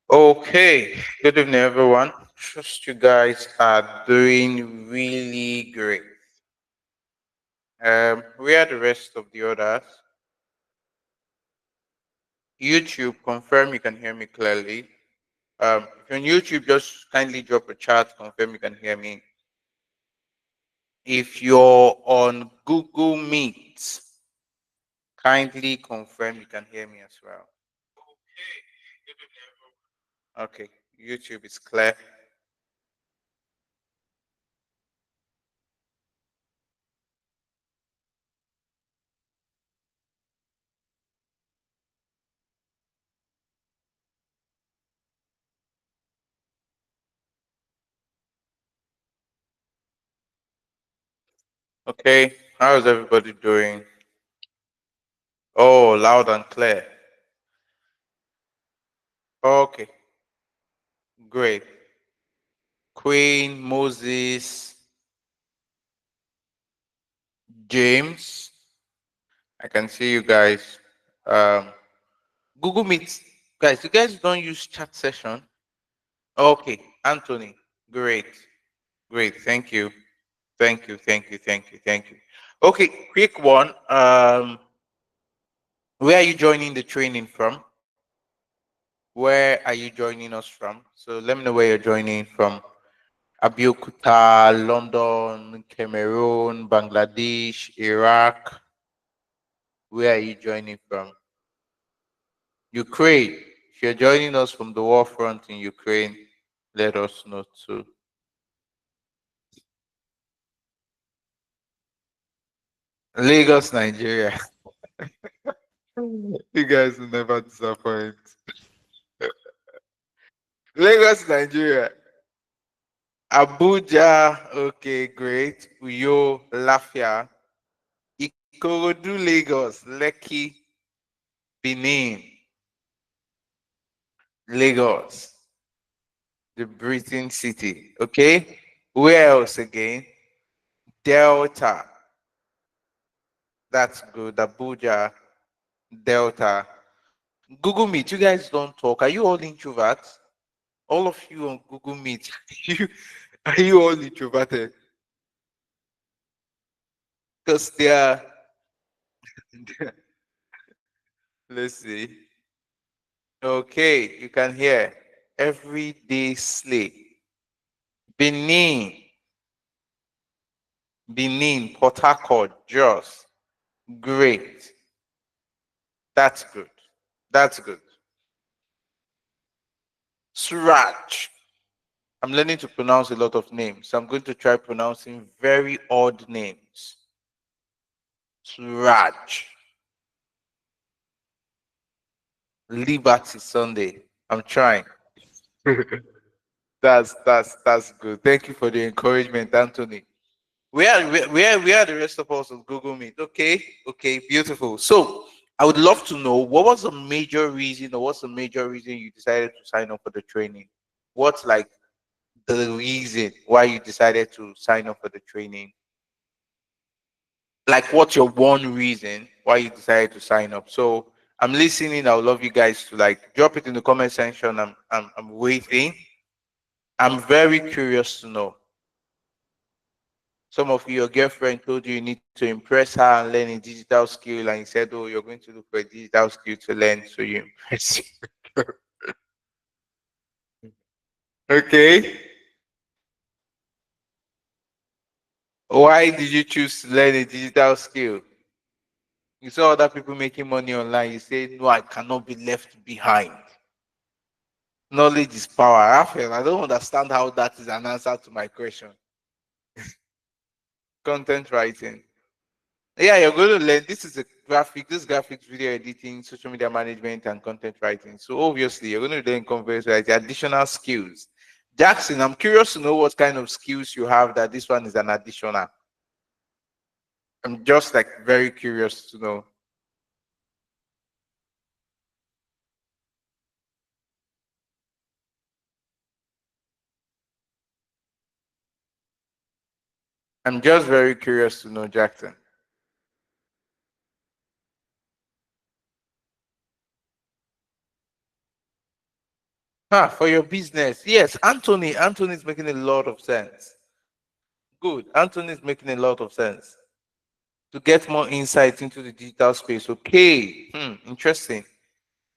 Okay, good evening, everyone. Trust you guys are doing really great. Where are the rest of the others? YouTube, confirm you can hear me clearly. If you're on YouTube, just kindly drop a chat, confirm you can hear me. If you're on Google Meet, kindly confirm you can hear me as well. Okay, good evening, everyone. Okay, YouTube is clear. Okay, how is everybody doing? Oh, loud and clear. Okay, great. Queen, Moses, James. I can see you guys. Um, Google Meet. Guys, you guys don't use chat session. Okay, Anthony. Great. Great. Thank you. Thank you. Thank you. Thank you. Thank you. Okay, quick one. Where are you joining the training from? Where are you joining us from? So let me know where you're joining from. Abiyokuta, London, Cameroon, Bangladesh, Iraq. Where are you joining from? Ukraine. If you're joining us from the war front in Ukraine, let us know too. Lagos, Nigeria. You guys will never disappoint. Lagos, Nigeria. Abuja, okay, great. Uyo, Lafia. Ikorodu, Lagos. Lekki, Benin. Lagos, the breathing city. Okay. Where else again? Delta. That's good. Abuja, Delta. Google Meet, you guys don't talk. Are you all introverts? All of you on Google Meet, you, are you all introverted? Because they are, let's see. Okay, you can hear everyday slay. Benin, Benin, Port Harcourt, Jos. Great. That's good. That's good. Suraj. I'm learning to pronounce a lot of names. So I'm going to try pronouncing very odd names. Suraj. Liberty Sunday. I'm trying. That's good. Thank you for the encouragement, Anthony. Where are the rest of us on Google Meet? Okay, okay, beautiful. So I would love to know what was the major reason, or what's the major reason you decided to sign up for the training? What's like the reason why you decided to sign up for the training? Like, what's your one reason why you decided to sign up? So I'm listening. I would love you guys to like drop it in the comment section. I'm waiting. I'm very curious to know. Some of you, your girlfriend told you need to impress her and learn a digital skill, and you said, "Oh, you're going to look for a digital skill to learn, so you impress." Okay. Why did you choose to learn a digital skill? You saw other people making money online. You say, "No, I cannot be left behind." Knowledge is power. Raphael, I don't understand how that is an answer to my question. Content writing. Yeah, you're going to learn. This is a graphic, this graphics, video editing, social media management, and content writing. So obviously, you're going to learn content writing, additional skills. Jackson, I'm curious to know what kind of skills you have that this one is an additional. I'm just like very curious to know. I'm just very curious to know, Jackson. For your business. Yes, Anthony. Anthony is making a lot of sense. Good. Anthony is making a lot of sense. To get more insight into the digital space. Okay. Interesting.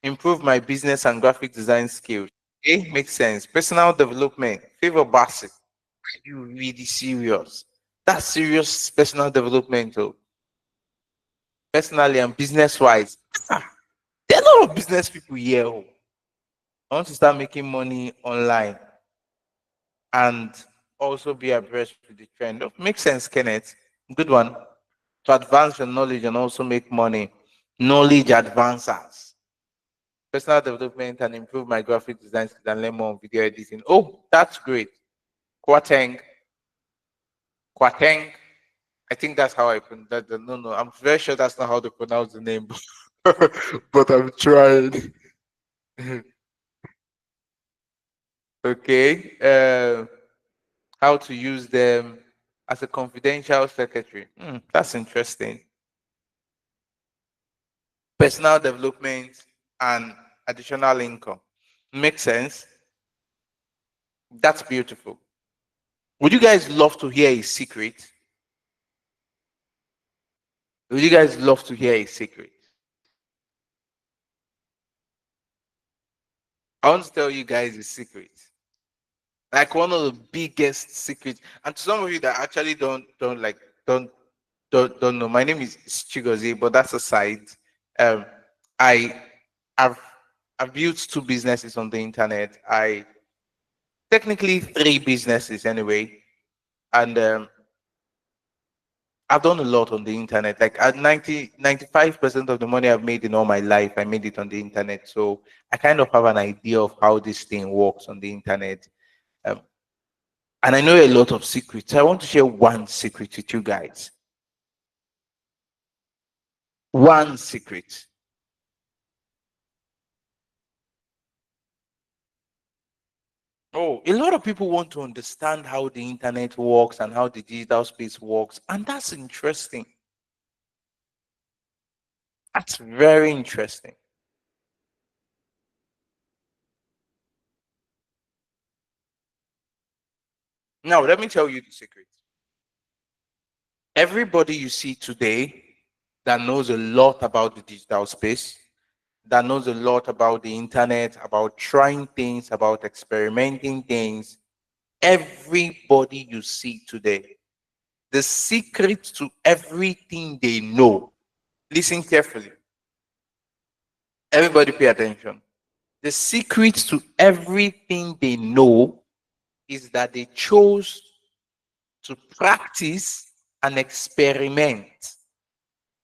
Improve my business and graphic design skills. Okay, makes sense. Personal development. Favor basic. Are you really serious? That's serious personal development, though. Personally and business wise. There are a lot of business people here. Oh. I want to start making money online and also be abreast with the trend. Oh, makes sense, Kenneth. Good one. To advance your knowledge and also make money. Knowledge advancers. Personal development and improve my graphic design skills and learn more on video editing. Oh, that's great. Kwateng. Kwateng. I think that's how I pronounce that. No, no, I'm very sure that's not how to pronounce the name, but I'm trying. Okay. How to use them as a confidential secretary. That's interesting. Personal development and additional income. Makes sense. That's beautiful. Would you guys love to hear a secret? Would you guys love to hear a secret? I want to tell you guys a secret. Like one of the biggest secrets. And to some of you that actually don't don't know, my name is Chigozie, but that's aside. Um, I have I've built two businesses on the internet. I technically three businesses anyway, and I've done a lot on the internet. Like at 95% of the money I've made in all my life, I made it on the internet. So I kind of have an idea of how this thing works on the internet. Um, and I know a lot of secrets. I want to share one secret with you guys. One secret. Oh, a lot of people want to understand how the internet works and how the digital space works. And that's interesting. That's very interesting. Now, let me tell you the secret. Everybody you see today that knows a lot about the digital space, that knows a lot about the internet, about trying things, about experimenting things, everybody you see today, the secret to everything they know, listen carefully. Everybody pay attention. The secret to everything they know is that they chose to practice and experiment.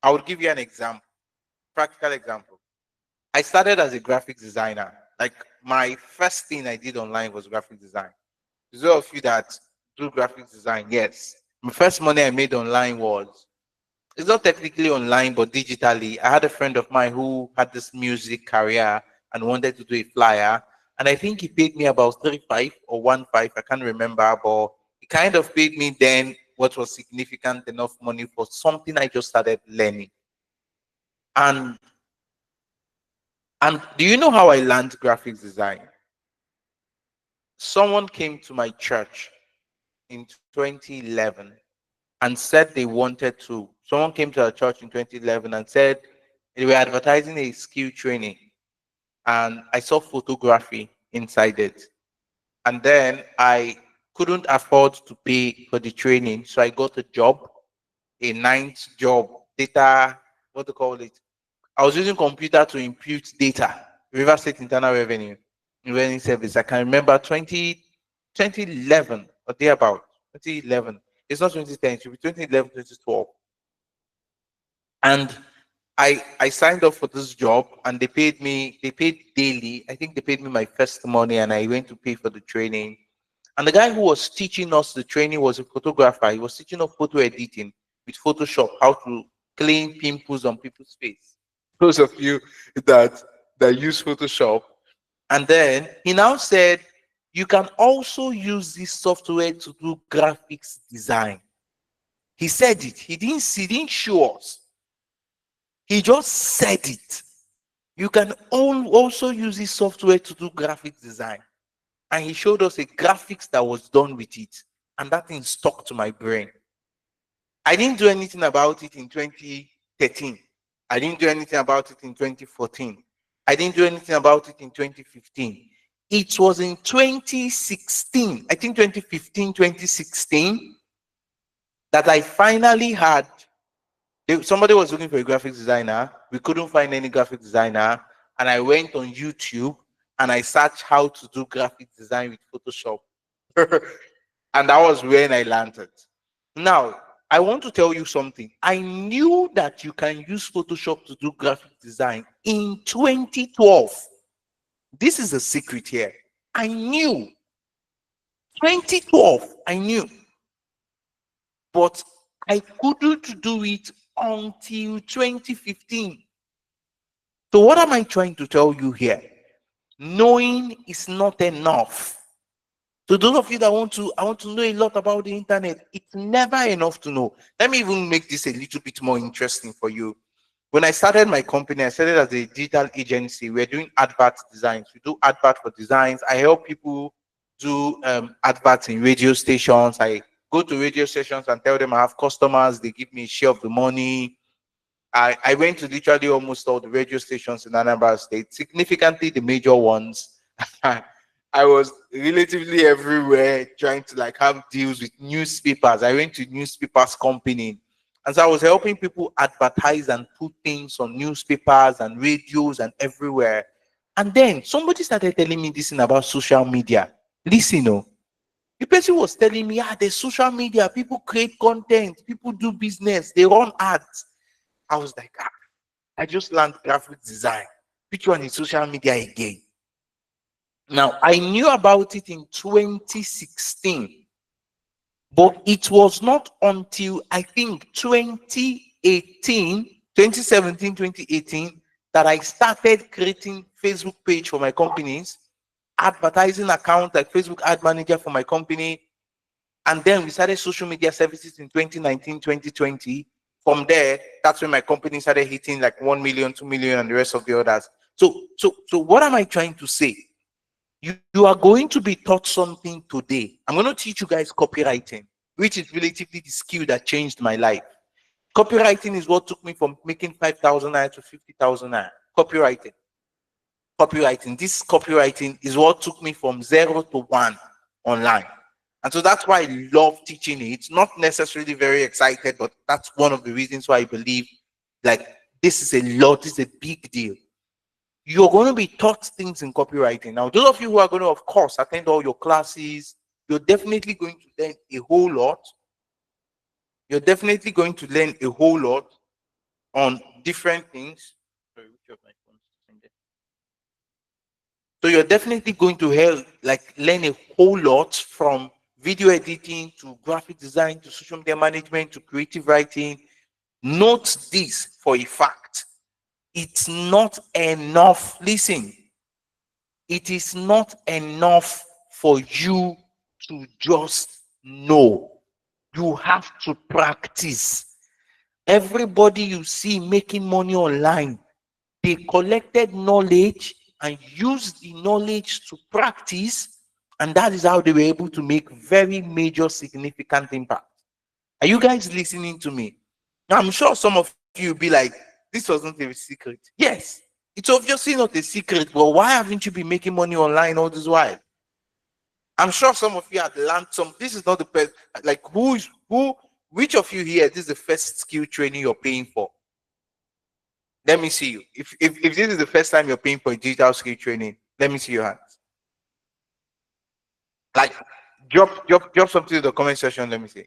I will give you an example, practical example. I started as a graphic designer. Like my first thing I did online was graphic design. Those of you that do graphic design, yes. My first money I made online was, it's not technically online, but digitally. I had a friend of mine who had this music career and wanted to do a flyer. And I think he paid me about 35 or 1.5. I can't remember, but he kind of paid me then what was significant enough money for something I just started learning. And and do you know how I learned graphics design? Someone came to my church in 2011 and said they wanted to. Someone came to our church in 2011 and said they were advertising a skill training, and I saw photography inside it. And then I couldn't afford to pay for the training, so I got a job, a ninth job, data, what do you call it? I was using computer to impute data, River State Internal Revenue Service. I can remember 2011 or thereabout, 2011. It's not 2010, it should be 2011, 2012. And I signed up for this job and they paid daily. I think they paid me my first money and I went to pay for the training. And the guy who was teaching us the training was a photographer. He was teaching us photo editing with Photoshop, how to clean pimples on people's face. Those of you that use Photoshop. And then he now said, you can also use this software to do graphics design. He said it. He didn't show us. He just said it. You can also use this software to do graphic design. And he showed us a graphics that was done with it. And that thing stuck to my brain. I didn't do anything about it in 2013. I didn't do anything about it in 2014. I didn't do anything about it in 2015. It was in 2016, I think 2015, 2016, that I finally had, somebody was looking for a graphic designer. We couldn't find any graphic designer. And I went on YouTube and I searched how to do graphic design with Photoshop. And that was when I landed. Now, I want to tell you something. I knew that you can use Photoshop to do graphic design in 2012. This is a secret here. I knew. 2012, I knew. But I couldn't do it until 2015. So what am I trying to tell you here? Knowing is not enough. So those of you that want to know a lot about the internet, it's never enough to know. Let me even make this a little bit more interesting for you. When I started my company, I started as a digital agency. We're doing advert designs. We do advert for designs. I help people do adverts in radio stations. I go to radio stations and tell them I have customers. They give me a share of the money. I went to literally almost all the radio stations in Anambra State, significantly the major ones. I was relatively everywhere trying to like have deals with newspapers. I went to newspapers company. And so I was helping people advertise and put things on newspapers and radios and everywhere. And then somebody started telling me this thing about social media. Listen, oh, the person was telling me, there's social media, people create content, people do business, they run ads. I was like, I just learned graphic design. Which one is social media again? Now, I knew about it in 2016, but it was not until I think 2018, 2017, 2018, that I started creating Facebook page for my companies, advertising account like Facebook ad manager for my company. And then we started social media services in 2019, 2020. From there, that's when my company started hitting like 1 million, 2 million, and the rest of the others. So what am I trying to say? You are going to be taught something today. I'm going to teach you guys copywriting, which is relatively the skill that changed my life. Copywriting is what took me from making 5,000 naira to 50,000 naira. Copywriting. This copywriting is what took me from 0 to 1 online. And so that's why I love teaching it. Not necessarily very excited, but that's one of the reasons why I believe like this is a big deal. You're going to be taught things in copywriting. Now, those of you who are going to, of course, attend all your classes, you're definitely going to learn a whole lot. You're definitely going to learn a whole lot on different things. Sorry, which of my phones is in there? So you're definitely going to learn a whole lot from video editing to graphic design to social media management to creative writing. Note this for a fact. It's not enough. Listen, it is not enough for you to just know. You have to practice. Everybody you see making money online, they collected knowledge and used the knowledge to practice, and that is how they were able to make very major, significant impact. Are you guys listening to me? Now, I'm sure some of you will be like, this wasn't a secret. Yes, it's obviously not a secret, but why haven't you been making money online all this while? I'm sure some of you had learned some. This is not the best. Like, which of you here, this is the first skill training you're paying for? Let me see you. If this is the first time you're paying for a digital skill training, let me see your hands. Like, drop something in the comment section. Let me see.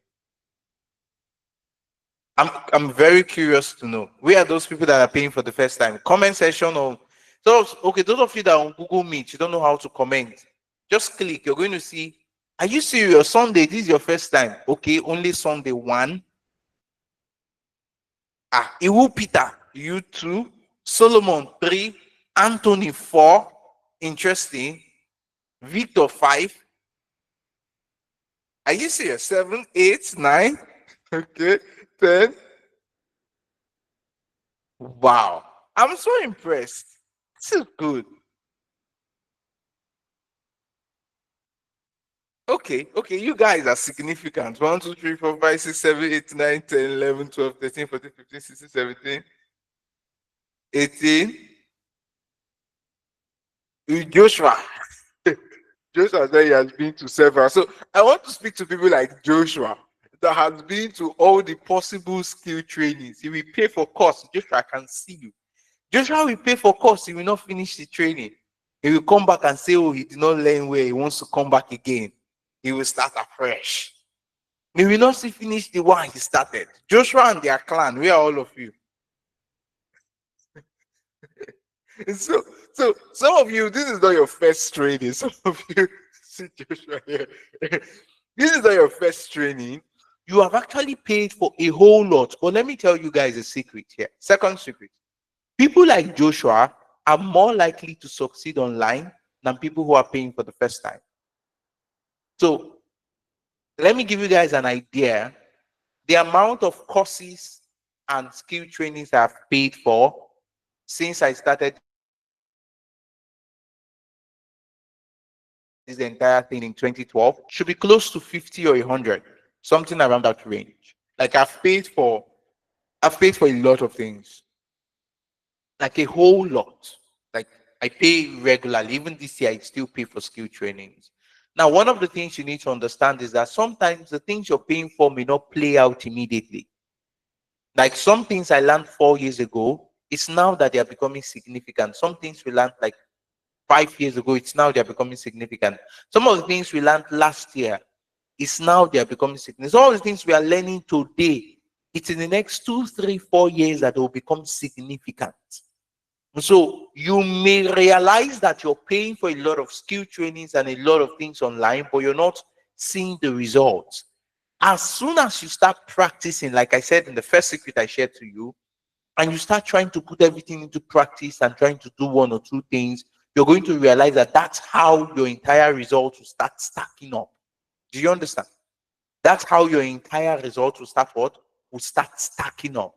I'm very curious to know. We are those people that are paying for the first time. Comment section or so. Okay, those of you that are on Google Meet, you don't know how to comment. Just click. You're going to see. Are you serious? Sunday, this is your first time. Okay, only Sunday 1. Iwu Peter, you 2. Solomon 3. Anthony 4. Interesting. Victor 5. Are you serious? 7, 8, 9. Okay, 10. Wow. I'm so impressed. This is good. Okay, you guys are significant. 1, 2, 3, 4, 5, 6, 7, 8, 9, 10, 11, 12, 13, 14, 15, 16, 17, 18. Joshua. Joshua said he has been to several. So I want to speak to people like Joshua that has been to all the possible skill trainings. He will pay for course. Joshua, I can see you. Joshua will pay for course. He will not finish the training. He will come back and say, oh, he did not learn where he wants to come back again. He will start afresh. He will not see finish the one he started. Joshua and their clan, where are all of you? So, so some of you, this is not your first training. Some of you, see Joshua here. This is not your first training. You have actually paid for a whole lot. But let me tell you guys a secret here. Second secret. People like Joshua are more likely to succeed online than people who are paying for the first time. So let me give you guys an idea. The amount of courses and skill trainings I've paid for since I started this entire thing in 2012 should be close to 50 or 100, something around that range. Like I've paid for a lot of things, like a whole lot. Like I pay regularly. Even this year, I still pay for skill trainings. Now, one of the things you need to understand is that sometimes the things you're paying for may not play out immediately. Like some things I learned 4 years ago, it's now that they are becoming significant. Some things we learned like 5 years ago, it's now they're becoming significant. Some of the things we learned last year, it's now they're becoming significant. Some of the things we are learning today, it's in the next 2, 3, 4 years that they will become significant. So you may realize that you're paying for a lot of skill trainings and a lot of things online, but you're not seeing the results. As soon as you start practicing, like I said in the first secret I shared to you, and you start trying to put everything into practice and trying to do 1 or 2 things, you're going to realize that that's how your entire results will start stacking up. Do you understand? That's how your entire results will start what? Will start stacking up.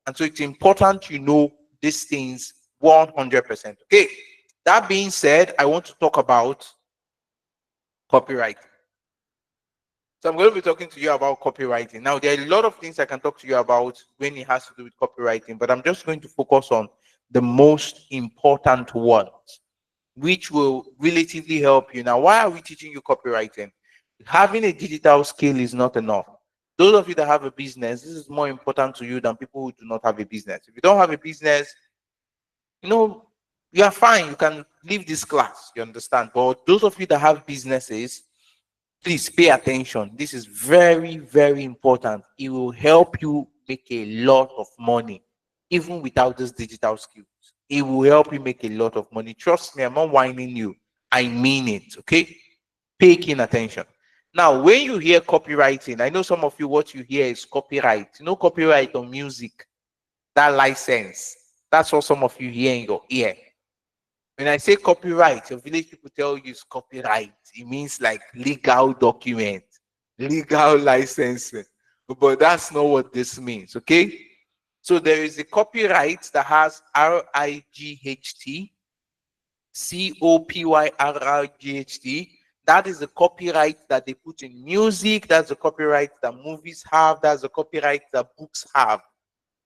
And so it's important you know these things 100%. Okay. That being said, I want to talk about copyright. So I'm going to be talking to you about copywriting. Now, there are a lot of things I can talk to you about when it has to do with copywriting, but I'm just going to focus on the most important ones, which will relatively help you. Now, why are we teaching you copywriting? Having a digital skill is not enough. Those of you that have a business, this is more important to you than people who do not have a business. If you don't have a business, you are fine. You can leave this class, you understand? But those of you that have businesses, please pay attention. This is very, very important. It will help you make a lot of money, even without this digital skills. It will help you make a lot of money. Trust me, I'm not whining you. I mean it, okay? Pay keen attention. Now, when you hear copywriting, I know some of you, what you hear is copyright. Copyright on music, that license. That's what some of you hear in your ear. When I say copyright, your village people tell you it's copyright. It means like legal document, legal licensing. But that's not what this means, okay? So there is a copyright that has RIGHT, COPYRIGHT. That is the copyright that they put in music. That's the copyright that movies have. That's the copyright that books have.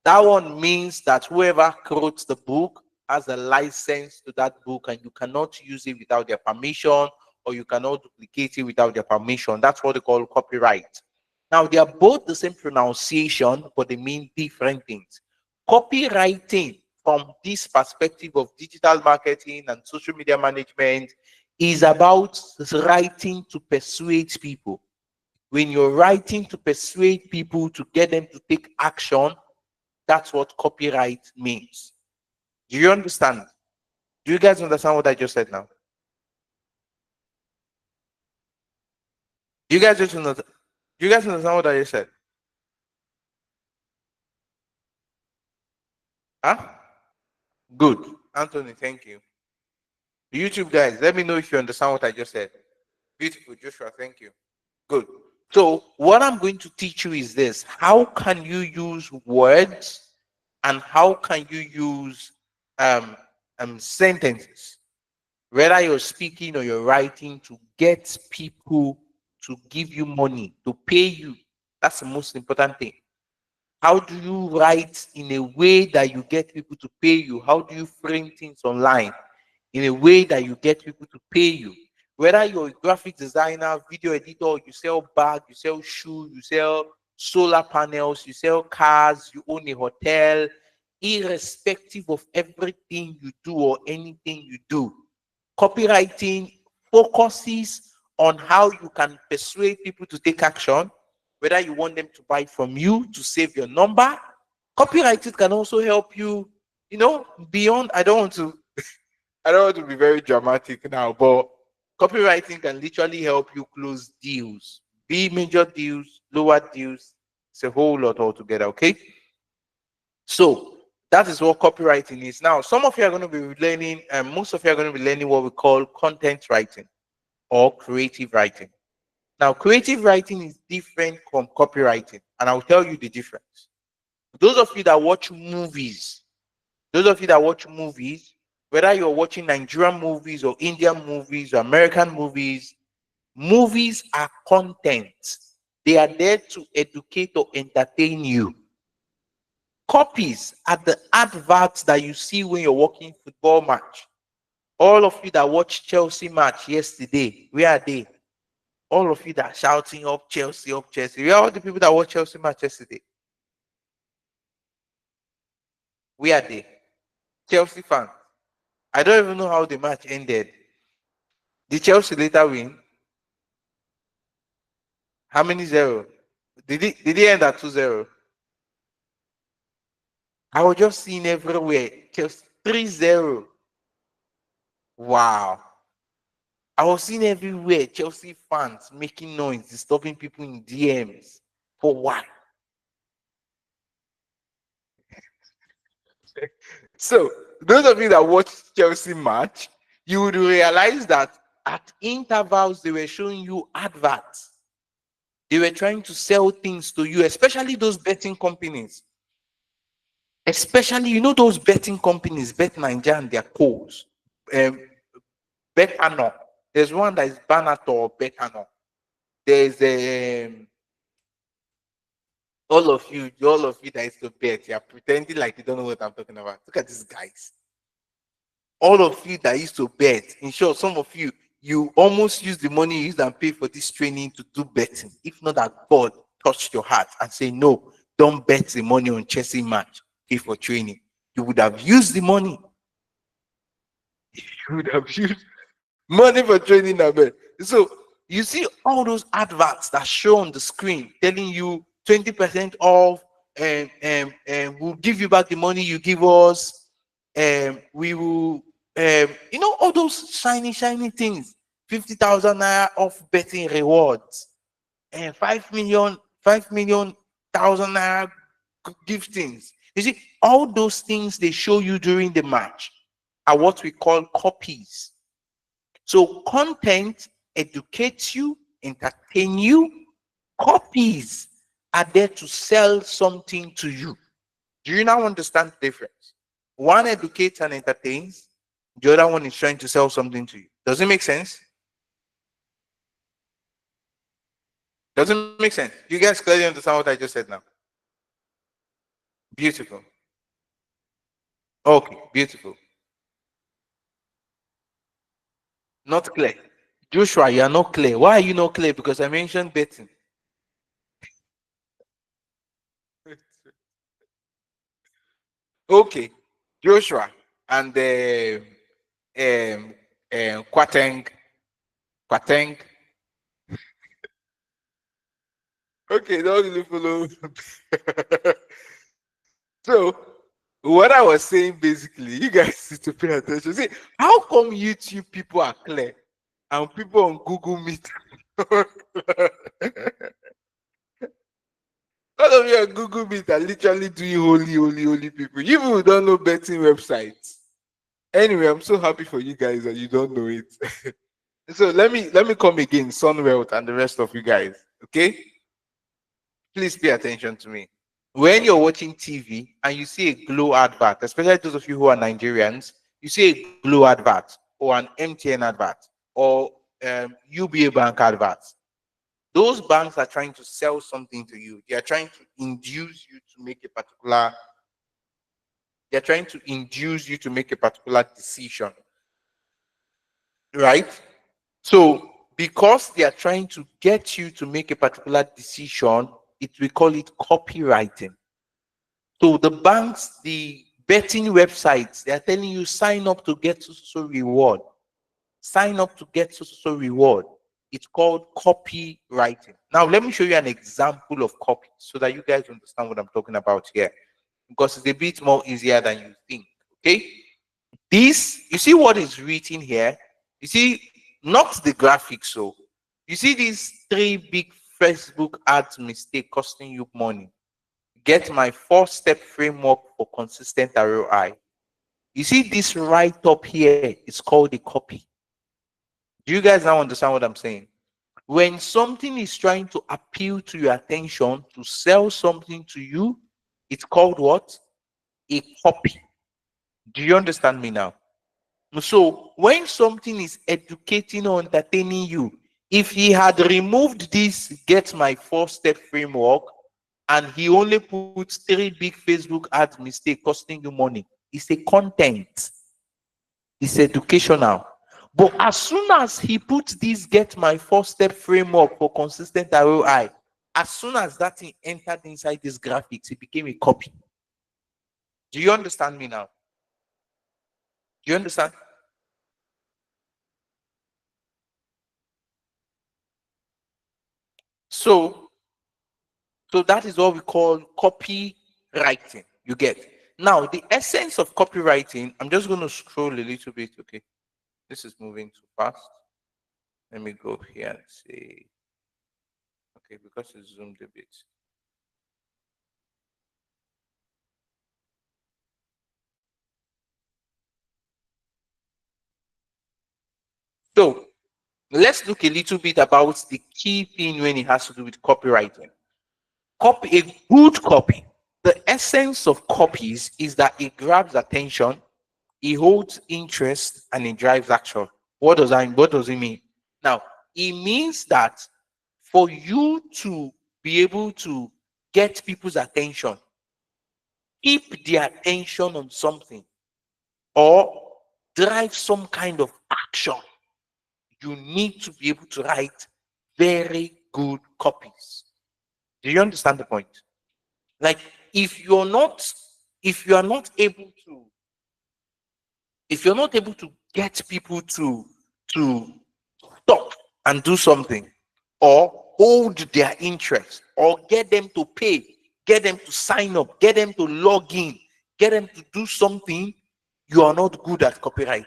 That one means that whoever wrote the book has a license to that book, and you cannot use it without their permission, or you cannot duplicate it without their permission. That's what they call copyright. Now, they are both the same pronunciation, but they mean different things. Copywriting, from this perspective of digital marketing and social media management, is about writing to persuade people. When you're writing to persuade people to get them to take action, that's what copyright means. Do you understand? Do you guys understand what I just said now? Do you guys understand? Do you guys understand what I just said? Huh? Good. Anthony, thank you. YouTube guys, let me know if you understand what I just said. Beautiful, Joshua, thank you. Good. So what I'm going to teach you is this. How can you use words, and how can you use sentences, whether you're speaking or you're writing, to get people to give you money, to pay you. That's the most important thing. How do you write in a way that you get people to pay you? How do you frame things online in a way that you get people to pay you? Whether you're a graphic designer, video editor, you sell bags, you sell shoes, you sell solar panels, you sell cars, you own a hotel, irrespective of everything you do or anything you do, copywriting focuses on how you can persuade people to take action, whether you want them to buy from you to save your number. Copywriting can also help you, beyond. I don't want to be very dramatic now, but copywriting can literally help you close deals, be major deals, lower deals. It's a whole lot altogether, okay? So that is what copywriting is. Now, some of you are going to be learning, and most of you are going to be learning what we call content writing or creative writing. Now, creative writing is different from copywriting, and I'll tell you the difference. Those of you that watch movies, whether you're watching Nigerian movies or Indian movies or American movies, movies are content. They are there to educate or entertain you. Copies are the adverts that you see when you're watching football match. All of you that watched Chelsea match yesterday, where are they? All of you that are shouting up Chelsea, up Chelsea. Where are all the people that watched Chelsea match yesterday? Where are they? Chelsea fans. I don't even know how the match ended. Did Chelsea later win? How many zero? Did it end at 2-0? I was just seeing everywhere. Chelsea 3-0. Wow. I was seeing everywhere Chelsea fans making noise, disturbing people in DMs. For what? So, those of you that watched Chelsea match, you would realize that at intervals they were showing you adverts. They were trying to sell things to you, especially those betting companies. Especially, those betting companies, Bet Nigeria and their codes. Betano. There's one that is Banato or Betano. There's all of you that is to bet, you're pretending like you don't know what I'm talking about. Look at these guys. All of you that used to bet, in short, some of you almost use the money you used and pay for this training to do betting. If not that God touched your heart and say, no, don't bet the money on Chelsea match, pay for training. You would have used the money. You would have used money for training that bet. So you see all those adverts that show on the screen telling you 20% off, and we'll give you back the money you give us. We will, all those shiny things. 50,000 naira off betting rewards, and 5 million naira giftings. You see, all those things they show you during the match are what we call copies. So content educates you, entertain you. Copies are there to sell something to you. Do you now understand the difference? One educates and entertains, the other one is trying to sell something to you. Does it make sense? Does it make sense? You guys clearly understand what I just said now? Beautiful. Okay, beautiful. Not clear. Joshua, you are not clear. Why are you not clear? Because I mentioned betting. Okay, Joshua and Kwateng. Okay, don't really follow. So, what I was saying basically, you guys need to pay attention. See, how come YouTube people are clear and people on Google Meet? All of you on Google Meet are literally doing holy people. You people don't know betting websites. Anyway, I'm so happy for you guys that you don't know it. So let me come again, Sunwelt and the rest of you guys. Okay? Please pay attention to me. When you're watching TV and you see a glow advert, especially those of you who are Nigerians, You see a Glow advert or an MTN advert or UBA bank advert. Those banks are trying to sell something to you. They are trying to induce you to make a particular. They're trying to induce you to make a particular decision, right? So because they are trying to get you to make a particular decision, we call it copywriting. So the banks, the betting websites, they are telling you sign up to get so reward. Sign up to get so reward. It's called copywriting. Now let me show you an example of copy so that you guys understand what I'm talking about here, because it's a bit more easier than you think. Okay, this, you see what is written here? You see, not the graphics. So you see these three big Facebook ads mistake costing you money. Get my 4-step framework for consistent ROI. You see this right up here, it's called a copy. Do you guys now understand what I'm saying? When something is trying to appeal to your attention, to sell something to you, it's called what? A copy. Do you understand me now? So when something is educating or entertaining you, if he had removed this get my 4-step framework and he only puts 3 big Facebook ads mistake costing you money, it's a content, it's educational. But as soon as he puts this get my 4-step framework for consistent ROI, as soon as that thing entered inside this graphics, it became a copy. Do you understand me now? Do you understand? So that is what we call copywriting. You get? Now, the essence of copywriting, I'm just going to scroll a little bit. Okay. This is moving too fast. Let me go here and say, okay, because it's zoomed a bit. So let's look a little bit about the key thing when it has to do with copywriting. A good copy. The essence of copies is that it grabs attention, it holds interest, and it drives action. What does it mean? Now, it means that for you to be able to get people's attention, keep their attention on something, or drive some kind of action, you need to be able to write very good copies. Do you understand the point? Like if you are not able to get people to stop and do something, or hold their interest, or get them to pay, get them to sign up, get them to log in, get them to do something, you are not good at copywriting.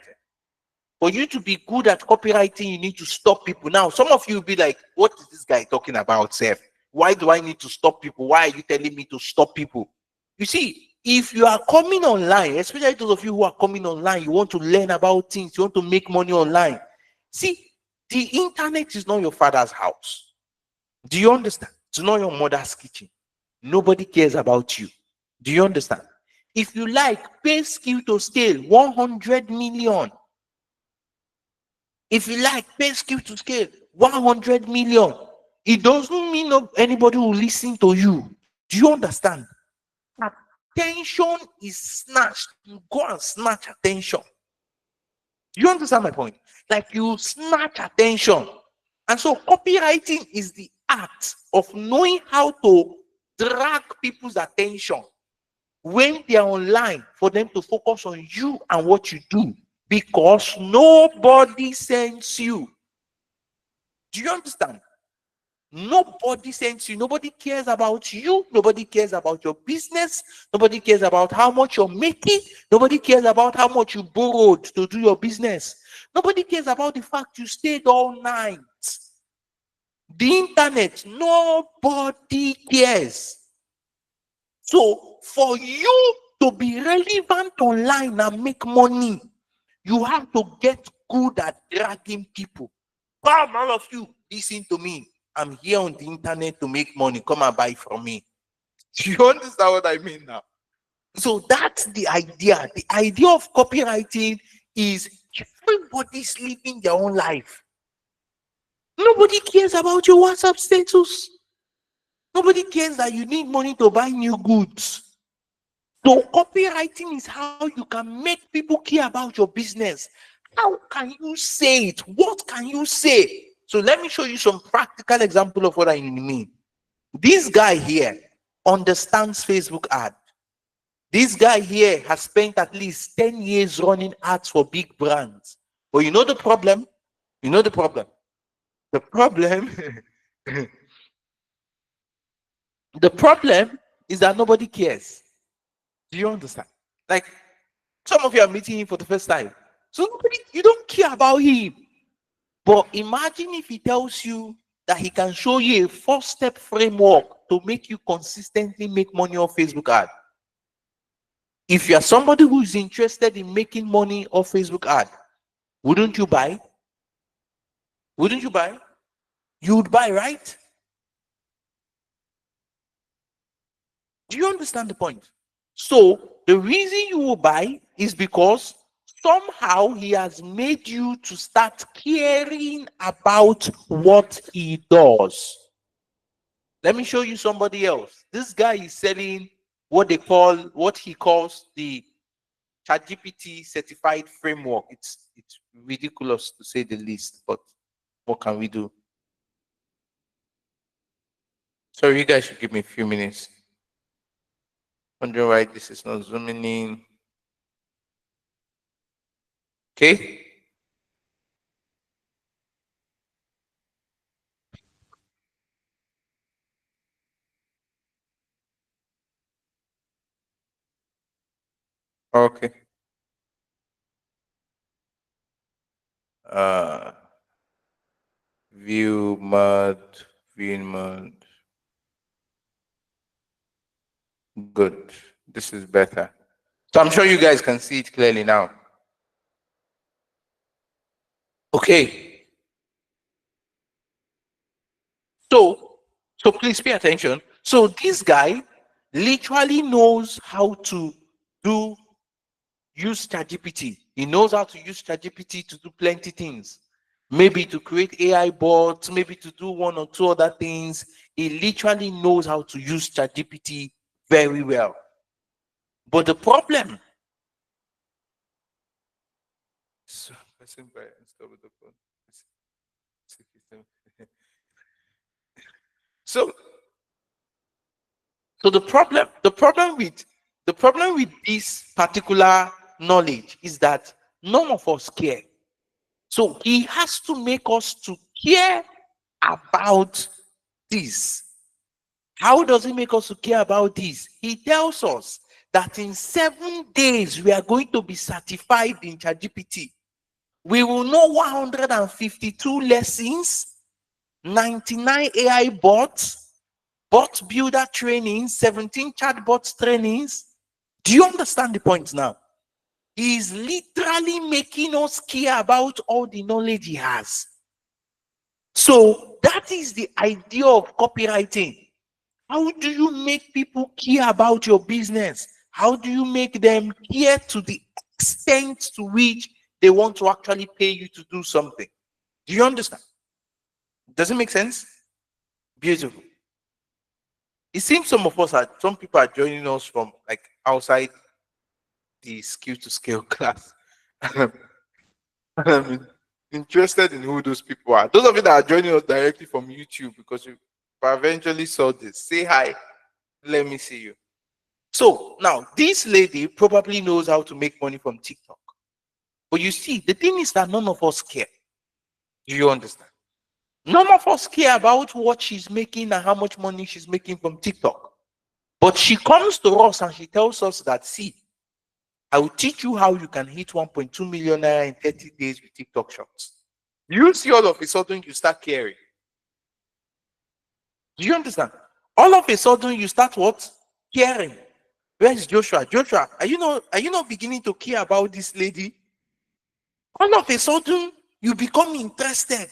For you to be good at copywriting, you need to stop people. Now, some of you will be like, what is this guy talking about, Seth? Why do I need to stop people? Why are you telling me to stop people? You see, if you are coming online, especially those of you who are coming online, you want to learn about things, you want to make money online. See, the internet is not your father's house. Do you understand? It's not your mother's kitchen. Nobody cares about you. Do you understand? If you like, pay skill to scale 100 million. If you like, pay skill to scale 100 million. It doesn't mean anybody will listen to you. Do you understand? Attention is snatched. You go and snatch attention. Do you understand my point? Like you snatch attention. And so copywriting is the art of knowing how to drag people's attention when they are online, for them to focus on you and what you do, because nobody sends you. Do you understand? Nobody sends you. Nobody cares about you. Nobody cares about your business. Nobody cares about how much you're making. Nobody cares about how much you borrowed to do your business. Nobody cares about the fact you stayed all night. The internet, nobody cares. So for you to be relevant online and make money, you have to get good at dragging people. Come, all of you, listen to me. I'm here on the internet to make money. Come and buy from me. Do you understand what I mean now? So that's the idea. The idea of copywriting is everybody's living their own life. Nobody cares about your WhatsApp status. Nobody cares that you need money to buy new goods. So copywriting is how you can make people care about your business. How can you say it? What can you say? So let me show you some practical example of what I mean. This guy here understands Facebook ad. This guy here has spent at least 10 years running ads for big brands. But you know the problem? You know the problem? The problem, the problem is that nobody cares. Do you understand? Like, some of you are meeting him for the first time. So you don't care about him. But imagine if he tells you that he can show you a 4-step framework to make you consistently make money on Facebook ad. If you are somebody who is interested in making money off Facebook ad, wouldn't you buy? Wouldn't you buy? You would buy, right? Do you understand the point? So the reason you will buy is because somehow he has made you to start caring about what he does. Let me show you somebody else. This guy is selling what he calls the ChatGPT certified framework. It's ridiculous to say the least, but what can we do? So you guys should give me a few minutes. Wondering why this is not zooming in. Okay. Okay. View mode. Good. This is better. So I'm sure you guys can see it clearly now. Okay. So please pay attention. So this guy literally knows how to use ChatGPT. He knows how to use ChatGPT to do plenty things. Maybe to create AI bots, maybe to do one or two other things. He literally knows how to use ChatGPT very well. But the problem. So the problem with this particular knowledge is that none of us care. So he has to make us to care about this. How does he make us to care about this? He tells us that in 7 days we are going to be certified in ChatGPT. We will know 152 lessons, 99 AI bots, bot builder training, 17 chatbot trainings. Do you understand the point now? He is literally making us care about all the knowledge he has. So that is the idea of copywriting. How do you make people care about your business? How do you make them care to the extent to which they want to actually pay you to do something? Do you understand? Does it make sense? Beautiful. It seems some people are joining us from like outside the skill to scale class. I'm interested in who those people are. Those of you that are joining us directly from YouTube, because you eventually saw this, say hi. Let me see you. So now this lady probably knows how to make money from TikTok. But you see, the thing is that none of us care. Do you understand? None of us care about what she's making and how much money she's making from TikTok. But she comes to us and she tells us that, see, I will teach you how you can hit 1.2 million naira in 30 days with TikTok shots. You see, all of a sudden you start caring. Do you understand? All of a sudden you start what? Caring. Where is Joshua? Joshua, are you not beginning to care about this lady? All of a sudden you become interested.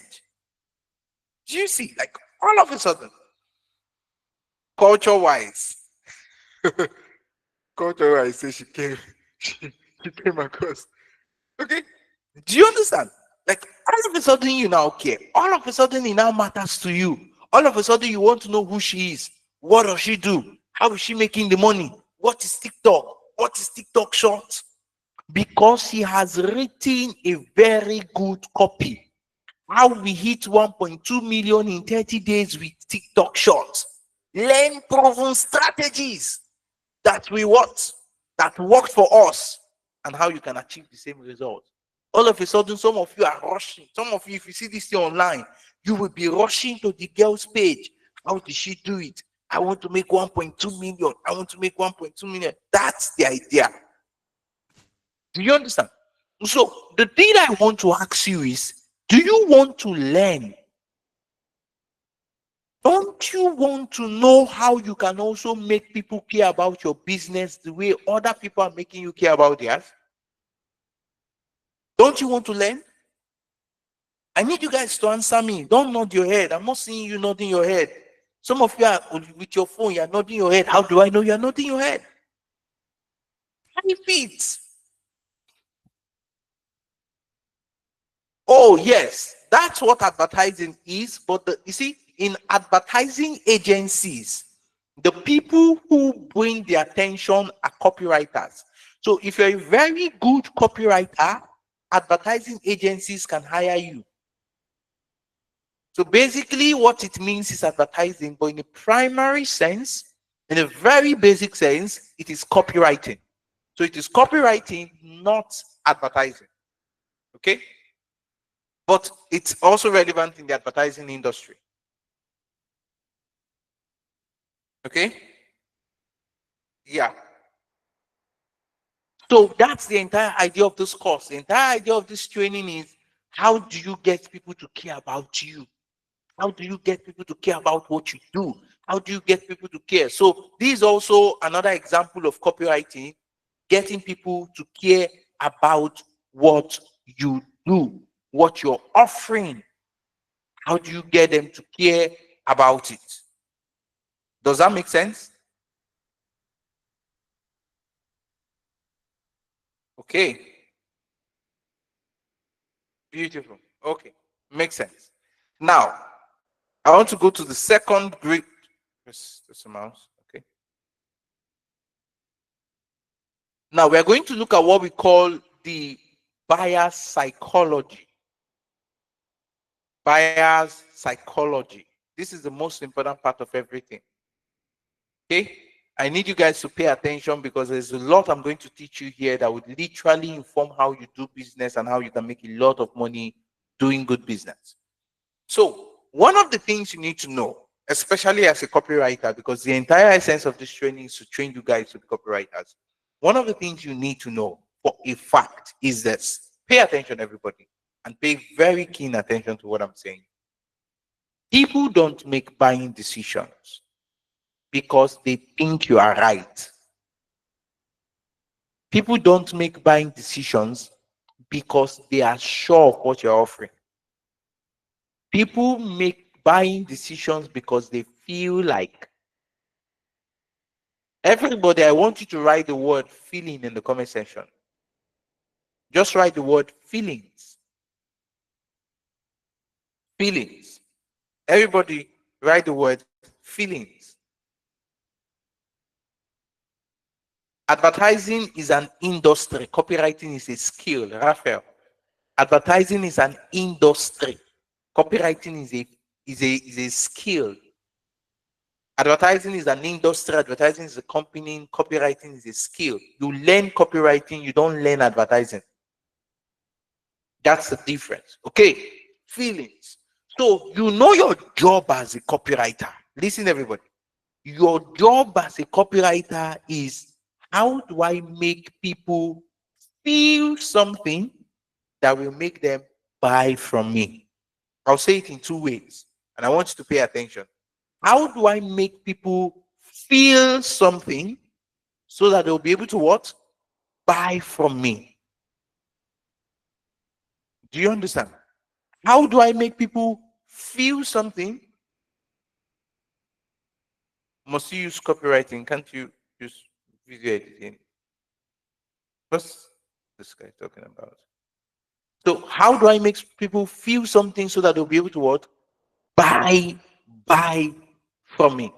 Do you see? Like all of a sudden, culture-wise. culture I say she came, she came across. Okay. Do you understand? Like all of a sudden you now care. All of a sudden it now matters to you. All of a sudden you want to know who she is. What does she do? How is she making the money? What is TikTok? What is TikTok short? Because she has written a very good copy. How we hit 1.2 million in 30 days with TikTok shorts. Learn proven strategies that we want, that worked for us, and how you can achieve the same result. All of a sudden, some of you are rushing. Some of you, if you see this thing online, you will be rushing to the girl's page. How did she do it? I want to make 1.2 million. I want to make 1.2 million. That's the idea. Do you understand? So the thing I want to ask you is, do you want to learn? Don't you want to know how you can also make people care about your business the way other people are making you care about theirs? Don't you want to learn? I need you guys to answer me. Don't nod your head. I'm not seeing you nodding your head. Some of you are with your phone, you're nodding your head. How do I know you're nodding your head? Repeat. Oh, yes, that's what advertising is. But you see, in advertising agencies, the people who bring the attention are copywriters. So if you're a very good copywriter, advertising agencies can hire you. So basically what it means is advertising, but in a primary sense, in a very basic sense, it is copywriting. So it is copywriting, not advertising. Okay? But it's also relevant in the advertising industry. Okay? Yeah. So that's the entire idea of this course. The entire idea of this training is, how do you get people to care about you? How do you get people to care about what you do? How do you get people to care? So this is also another example of copywriting, getting people to care about what you do, what you're offering. How do you get them to care about it? Does that make sense? Okay. Beautiful. Okay. Makes sense. Now, I want to go to the second great. Just a mouse. Okay. Now we are going to look at what we call the buyer psychology. Buyer's psychology. This is the most important part of everything. Okay. I need you guys to pay attention because there's a lot I'm going to teach you here that would literally inform how you do business and how you can make a lot of money doing good business. So one of the things you need to know, especially as a copywriter, because the entire essence of this training is to train you guys to be copywriters. One of the things you need to know for a fact is this. Pay attention, everybody, and pay very keen attention to what I'm saying. People don't make buying decisions because they think you are right. People don't make buying decisions because they are sure of what you're offering. People make buying decisions because they feel like. Everybody, I want you to write the word feeling in the comment section. Just write the word feelings. Feelings. Everybody, write the word feelings. Advertising is an industry. Copywriting is a skill. Raphael. Advertising is an industry. Copywriting is a skill. Advertising is an industry. Advertising is a company. Copywriting is a skill. You learn copywriting. You don't learn advertising. That's the difference. Okay. Feelings. So you know your job as a copywriter. Listen, everybody. Your job as a copywriter is, how do I make people feel something that will make them buy from me? I'll say it in two ways, and I want you to pay attention. How do I make people feel something so that they'll be able to what? Buy from me. Do you understand? How do I make people feel something? Must you use copywriting? Can't you use Video editing. What's this guy talking about? So how do I make people feel something so that they'll be able to what? Buy from me.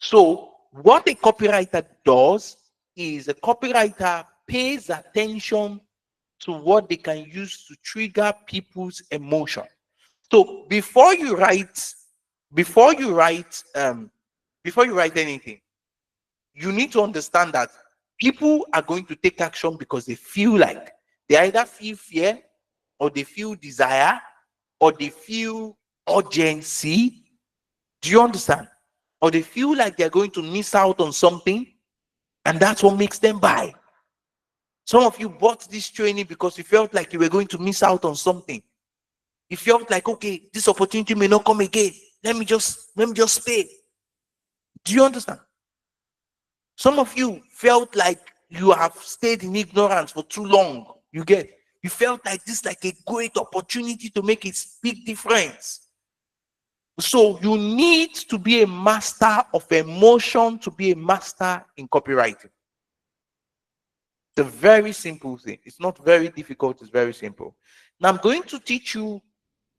So what a copywriter does is a copywriter pays attention to what they can use to trigger people's emotion. So before you write, before you write anything, you need to understand that people are going to take action because they feel like they either feel fear or they feel desire or they feel urgency. Do you understand? Or they feel like they're going to miss out on something, and that's what makes them buy. Some of you bought this training because you felt like you were going to miss out on something. You felt like, okay, this opportunity may not come again. Let me just pay. Do you understand? Some of you felt like you have stayed in ignorance for too long. You felt like this is like a great opportunity to make a big difference. So you need to be a master of emotion to be a master in copywriting. It's a very simple thing. It's not very difficult. It's very simple. Now I'm going to teach you,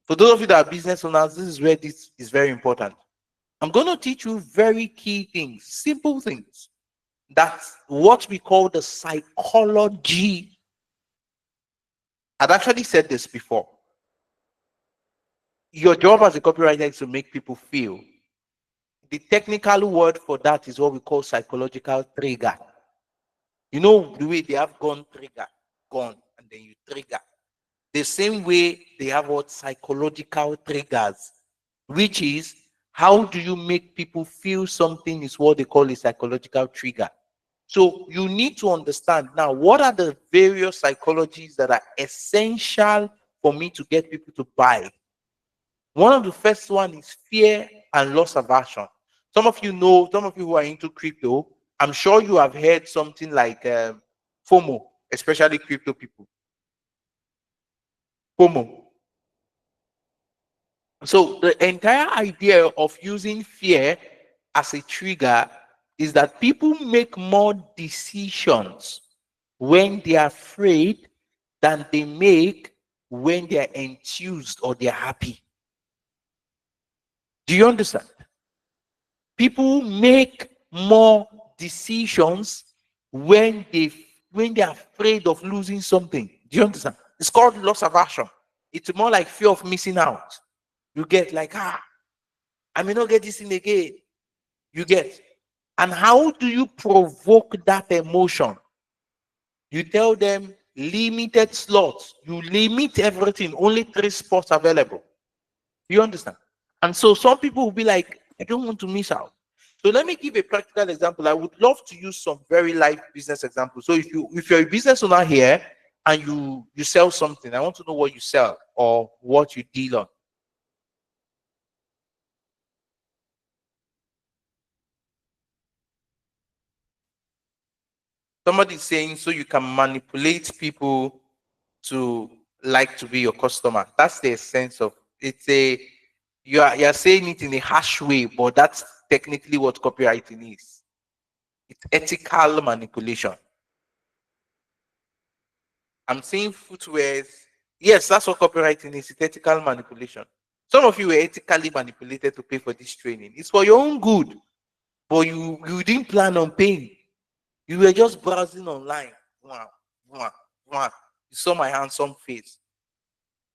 for those of you that are business owners, this is where this is very important. I'm going to teach you very key things, simple things. That's what we call the psychology. I've actually said this before. Your job as a copywriter is to make people feel. The technical word for that is what we call psychological trigger. You know the way they have gun trigger, gun, and then you trigger. The same way they have what psychological triggers, which is how do you make people feel something is what they call a psychological trigger. So you need to understand now what are the various psychologies that are essential for me to get people to buy. One of the first one is fear and loss aversion. Some of you who are into crypto, I'm sure you have heard something like FOMO, especially crypto people. FOMO. So the entire idea of using fear as a trigger is that people make more decisions when they are afraid than they make when they are enthused or they are happy. Do you understand? People make more decisions when they're afraid of losing something. Do you understand? It's called loss aversion. It's more like fear of missing out. You get like, I may not get this thing again. You get. And how do you provoke that emotion? You tell them limited slots. You limit everything. Only 3 spots available. You understand? And so some people will be like, I don't want to miss out. So let me give a practical example. I would love to use some very live business examples. So if you're a business owner here and you sell something, I want to know what you sell or what you deal on. Somebody's saying so you can manipulate people to like to be your customer. That's the essence of it's a you're saying it in a harsh way, but that's technically what copywriting is. It's ethical manipulation. I'm saying footwear. Yes, that's what copywriting is. It's ethical manipulation. Some of you were ethically manipulated to pay for this training. It's for your own good, but you didn't plan on paying. You were just browsing online. Wow, wow, wow. You saw my handsome face.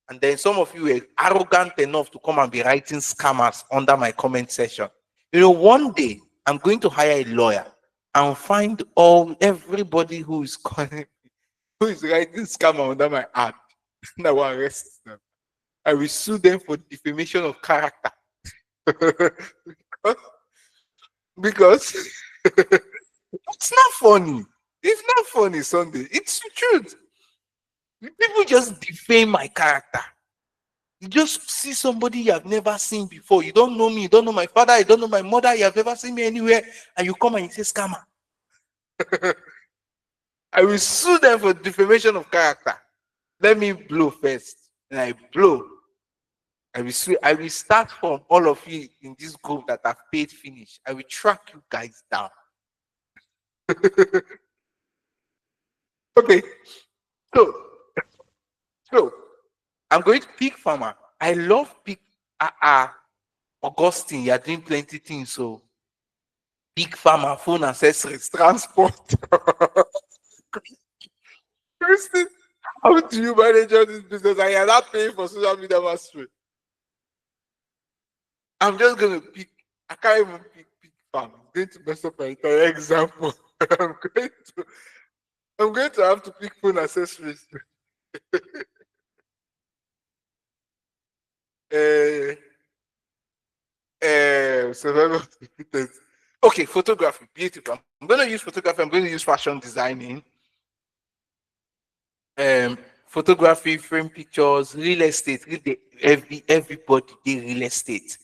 And then some of you were arrogant enough to come and be writing scammers under my comment section. You know, one day I'm going to hire a lawyer and find everybody who is calling, who is writing scammer under my ad. And I will arrest them. I will sue them for defamation of character. because it's not funny. It's not funny, Sunday. It's the truth. People just defame my character. You just see somebody you have never seen before. You don't know me. You don't know my father. You don't know my mother. You have never seen me anywhere. And you come and you say, scammer. I will sue them for defamation of character. Let me blow first. And I blow. I will start from all of you in this group that have paid finish. I will track you guys down. Okay, so so I'm going to pick farmer. I love pick Augustine. You're doing plenty things, so big farmer, phone accessories, transport. Christine, how do you manage all this business? I am not paying for social media mastery. I'm just gonna pick. I can't even pick farm. I'm going to mess up my entire example. I'm going to. I'm going to have to pick phone accessories. uh, Survival of the fittest. Okay, photography, beautiful. I'm going to use photography. I'm going to use fashion designing, photography, frame pictures, real estate. Everybody did real estate.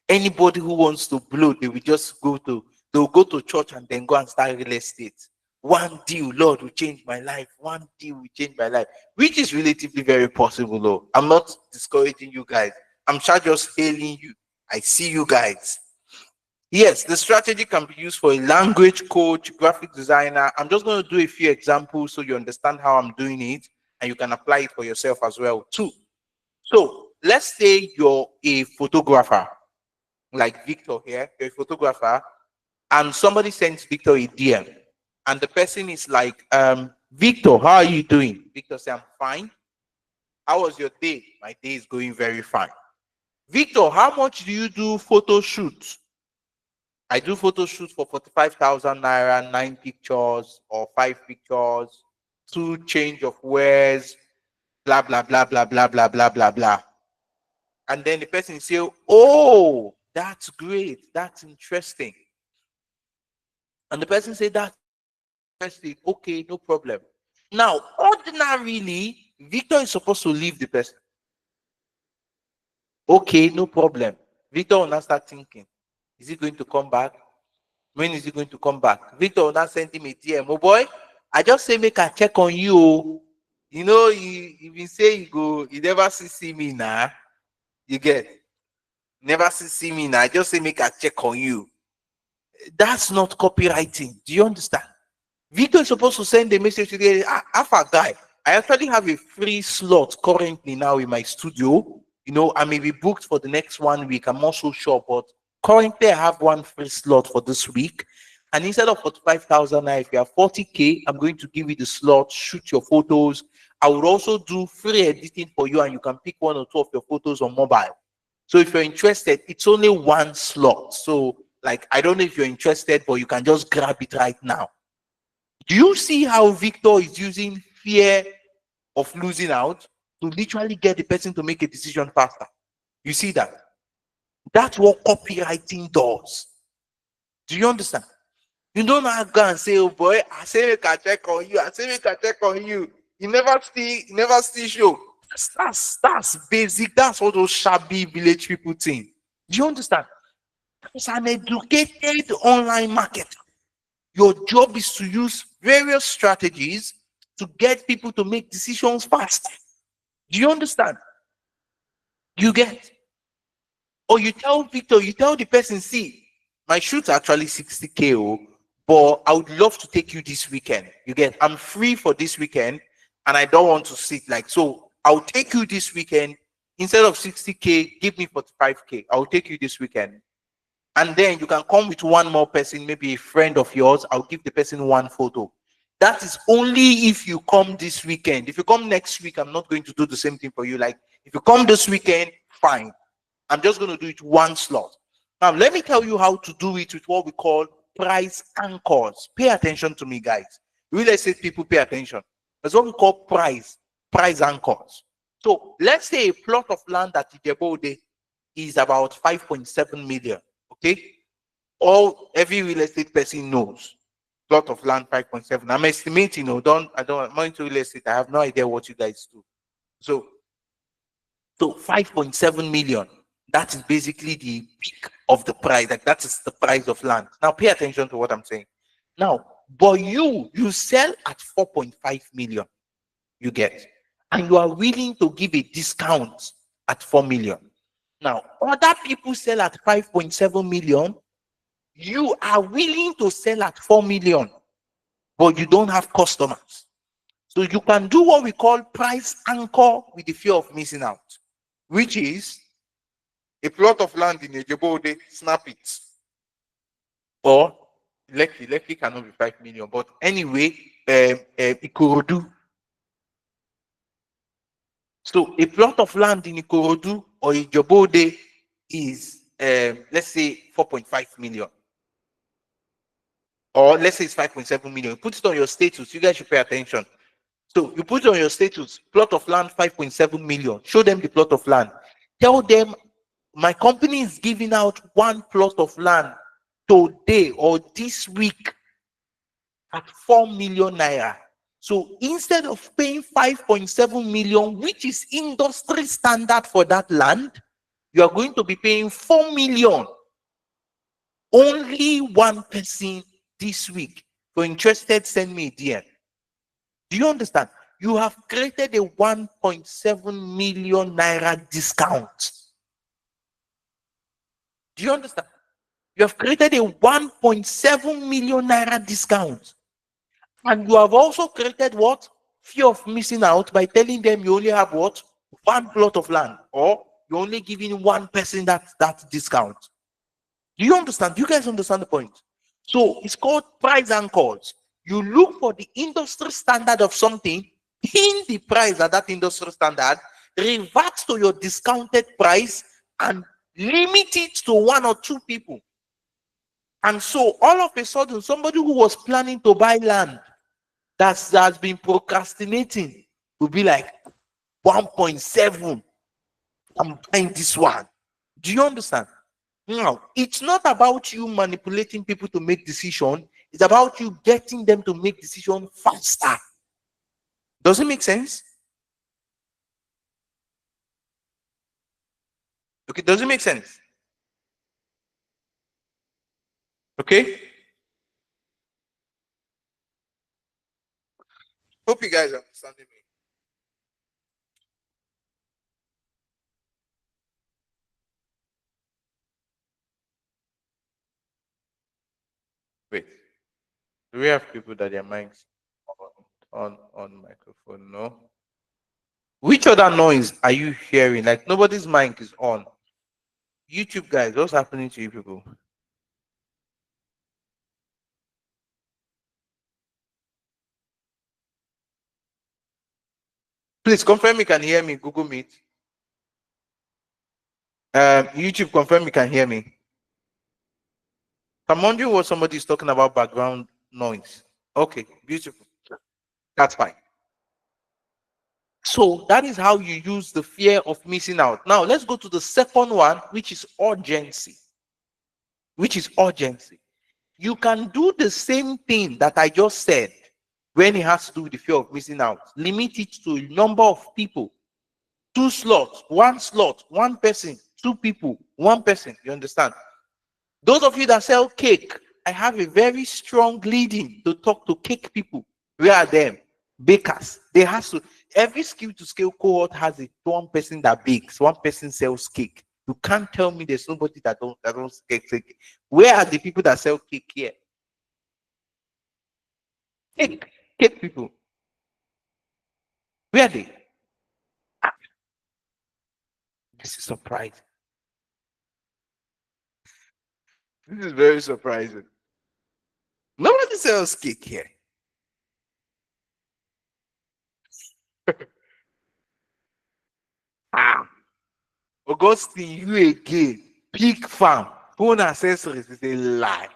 Anybody who wants to blow, they'll go to church and then go and start real estate. One deal, Lord, will change my life. One deal will change my life, which is relatively very possible. Though I'm not discouraging you guys. I'm just hailing you. I see you guys. Yes, the strategy can be used for a language coach, graphic designer. I'm just going to do a few examples so you understand how I'm doing it and you can apply it for yourself as well too. So let's say you're a photographer, like Victor here, you're a photographer, and somebody sends Victor a DM, and the person is like, Victor, how are you doing? Victor says, I'm fine. How was your day? My day is going very fine. Victor, how much do you do photo shoots? I do photo shoots for 45,000 naira, 9 pictures or 5 pictures, 2 change of wears, blah, blah, blah, blah, blah, blah, blah, blah, blah. And then the person say, oh, that's great. That's interesting. And the person say, that's interesting. Okay, no problem. Now, ordinarily, Victor is supposed to leave the person. Okay, no problem. Victor will now start thinking, is he going to come back? When is he going to come back? Victor will now send him a DM. Oh boy, I just say make a check on you. You know, you been say you never see me now. You get never see me now. I just say make a check on you. That's not copywriting. Do you understand? Victor is supposed to send a message today. Alpha guy, I actually have a free slot currently now in my studio. You know, I may be booked for the next 1 week. I'm not so sure, but currently I have one free slot for this week. And instead of 45,000, if you have 40K, I'm going to give you the slot, shoot your photos. I would also do free editing for you, and you can pick 1 or 2 of your photos on mobile. So if you're interested, it's only one slot. So, like, I don't know if you're interested, but you can just grab it right now. Do you see how Victor is using fear of losing out to literally get the person to make a decision faster? You see that? That's what copywriting does. Do you understand? You don't now go and say, oh boy, I say we can check on you. I say we can check on you. You never see show. That's basic. That's what those shabby village people think. Do you understand? It's an educated online marketer. Your job is to use various strategies to get people to make decisions fast. Do you understand? You get? Or you tell Victor, you tell the person, see, my shoot's actually 60K, but I would love to take you this weekend. You get? I'm free for this weekend and I don't want to sit like, so I'll take you this weekend. Instead of 60K, give me 45K. I'll take you this weekend. And then you can come with one more person, maybe a friend of yours. I'll give the person 1 photo. That is only if you come this weekend. If you come next week, I'm not going to do the same thing for you. Like, if you come this weekend, fine. I'm just going to do it 1 slot. Now, let me tell you how to do it with what we call price anchors. Pay attention to me, guys. Real estate people, pay attention. That's what we call price anchors. So let's say a plot of land at Ijebode is about 5.7 million. Okay, every real estate person knows plot of land 5.7. I'm estimating. I'm not into real estate. I have no idea what you guys do. So 5.7 million. That is basically the peak of the price. Like, that is the price of land. Now pay attention to what I'm saying. Now, but you sell at 4.5 million. You get, and you are willing to give a discount at 4 million. Now, other people sell at 5.7 million. You are willing to sell at 4 million. but you don't have customers. So you can do what we call price anchor with the fear of missing out, which is a plot of land in Ejebode, snap it. Or Lekki cannot be 5 million, but anyway, Ikorodu. So a plot of land in Ikorodu or Ejebode is, let's say, 4.5 million. Or let's say it's 5.7 million. Put it on your status. You guys should pay attention. So you put it on your status, plot of land 5.7 million. Show them the plot of land. Tell them my company is giving out one plot of land today or this week at 4 million naira. So instead of paying 5.7 million, which is industry standard for that land, you are going to be paying 4 million. Only one person this week. If you're interested, send me a DM. Do you understand? You have created a 1.7 million naira discount. Do you understand? You have created a 1.7 million naira discount. And you have also created what? Fear of missing out by telling them you only have what? One plot of land, or you're only giving one person that discount. Do you understand? Do you guys understand the point? So it's called price anchors. You look for the industry standard of something, pin the price at that industry standard, revert to your discounted price, and limit it to one or two people. And so all of a sudden, somebody who was planning to buy land that has been procrastinating will be like 1.7. I'm buying this one. Do you understand? Now, it's not about you manipulating people to make decisions. It's about you getting them to make decisions faster. Does it make sense? Okay, does it make sense? Okay? Hope you guys are understanding me. Wait. Do we have people that their mics on microphone? No. Which other noise are you hearing? Like nobody's mic is on. YouTube guys, what's happening to you people? Please confirm you can hear me. Google Meet. YouTube, confirm you can hear me. I'm wondering what somebody is talking about background noise. Okay, beautiful. That's fine. So that is how you use the fear of missing out. Now let's go to the second one, which is urgency. You can do the same thing that I just said when it has to do with the fear of missing out. Limit it to a number of people. 2 slots, 1 slot, 1 person, 2 people, 1 person. You understand? Those of you that sell cake, I have a very strong leading to talk to cake people. Where are them? Bakers. They have to, every skill to scale cohort has a 1 person that bakes, 1 person sells cake. You can't tell me there's nobody that don't cake. Where are the people that sell cake here? Cake people. Where are they? This is surprising. This is very surprising. Nobody sells cake here. Augustine, you again. Pig farm. Phone accessories is a lie.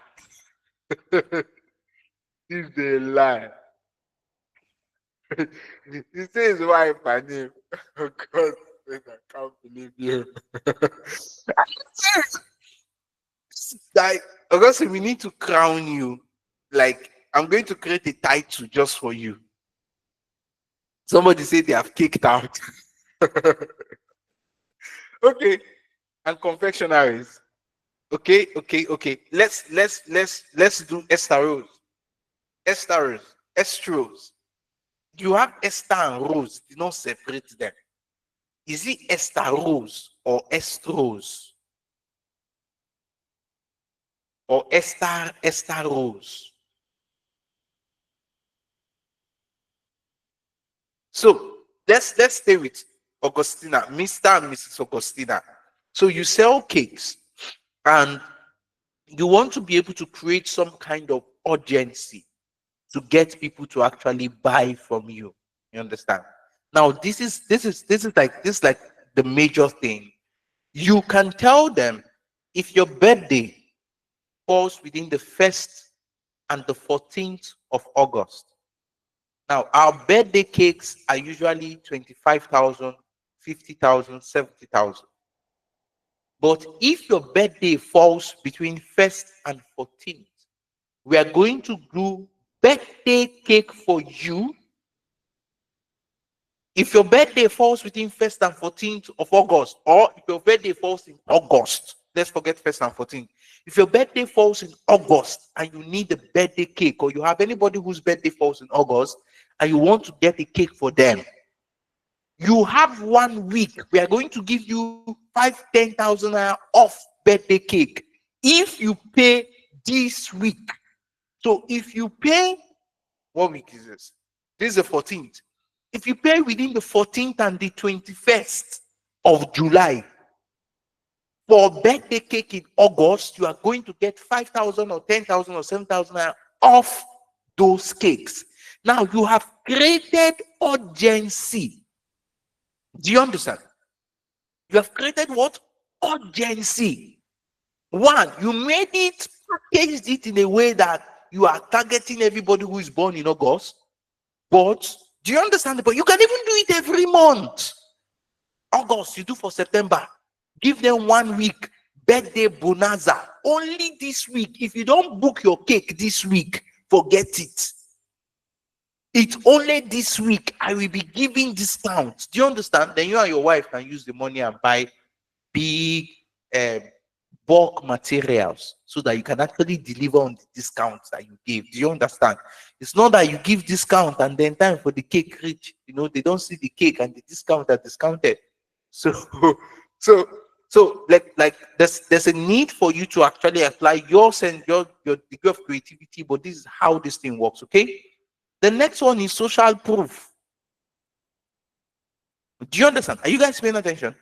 It's a lie. He says wife and name. Oh God, I can't believe you. Like, Augustine, we need to crown you. Like, I'm going to create a title just for you. Somebody said they have kicked out. Okay. And confectionaries. Okay. Let's do Esther Rose. Estros. You have Esther and Rose. Do not separate them. Is it Esther Rose or Estros? Or Esther Rose? So let's stay with Augustina, Mr. and Mrs. Augustina. So you sell cakes and you want to be able to create some kind of urgency to get people to actually buy from you. You understand? Now this is like the major thing. You can tell them if your birthday falls within the 1st and the 14th of August. Now, our birthday cakes are usually 25,000, 50,000, 70,000. But if your birthday falls between 1st and 14th, we are going to do birthday cake for you. If your birthday falls between 1st and 14th of August, or if your birthday falls in August, let's forget 1st and 14th. If your birthday falls in August and you need a birthday cake, or you have anybody whose birthday falls in August and you want to get a cake for them, you have 1 week. We are going to give you 10,000 naira off birthday cake if you pay this week. So if you pay, what week is this? This is the 14th. If you pay within the 14th and the 21st of July for birthday cake in August, you are going to get 5,000 or 10,000 or 7,000 off those cakes. Now you have created urgency. Do you understand? You have created what? Urgency. One, you made it, packaged it in a way that you are targeting everybody who is born in August. But do you understand? But you can even do it every month. August, you do for September. Give them 1 week birthday bonanza. Only this week. If you don't book your cake this week, forget it. It's only this week I will be giving discounts. Do you understand? Then you and your wife can use the money and buy big bulk materials so that you can actually deliver on the discounts that you give. Do you understand? It's not that you give discount and then time for the cake reach, they don't see the cake and the discount are discounted. So like there's a need for you to actually apply your degree of creativity, but this is how this thing works. Okay, the next one is social proof. Do you understand? Are you guys paying attention?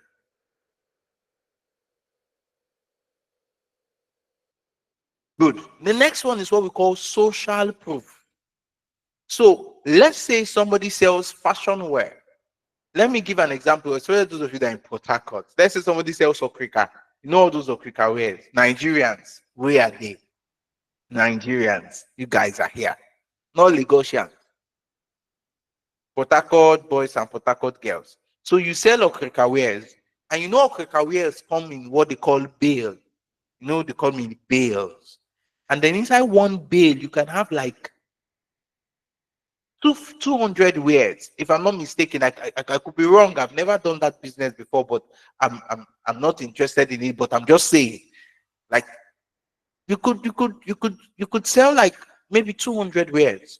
Good. The next one is what we call social proof. So let's say somebody sells fashion wear. Let me give an example, especially those of you that are in Port Harcourt. Let's say somebody sells okrika. You know all those okrika wears. Nigerians, where are they? Nigerians, you guys are here. Not Lagosians. Port Harcourt boys and Port Harcourt girls. So you sell okrika wears, and you know okrika wears come in what they call bale. They call me bales. And then inside one bale, you can have like 200 wears. If I'm not mistaken, I could be wrong. I've never done that business before, but I'm not interested in it. But I'm just saying, like, you could sell like maybe 200 wears.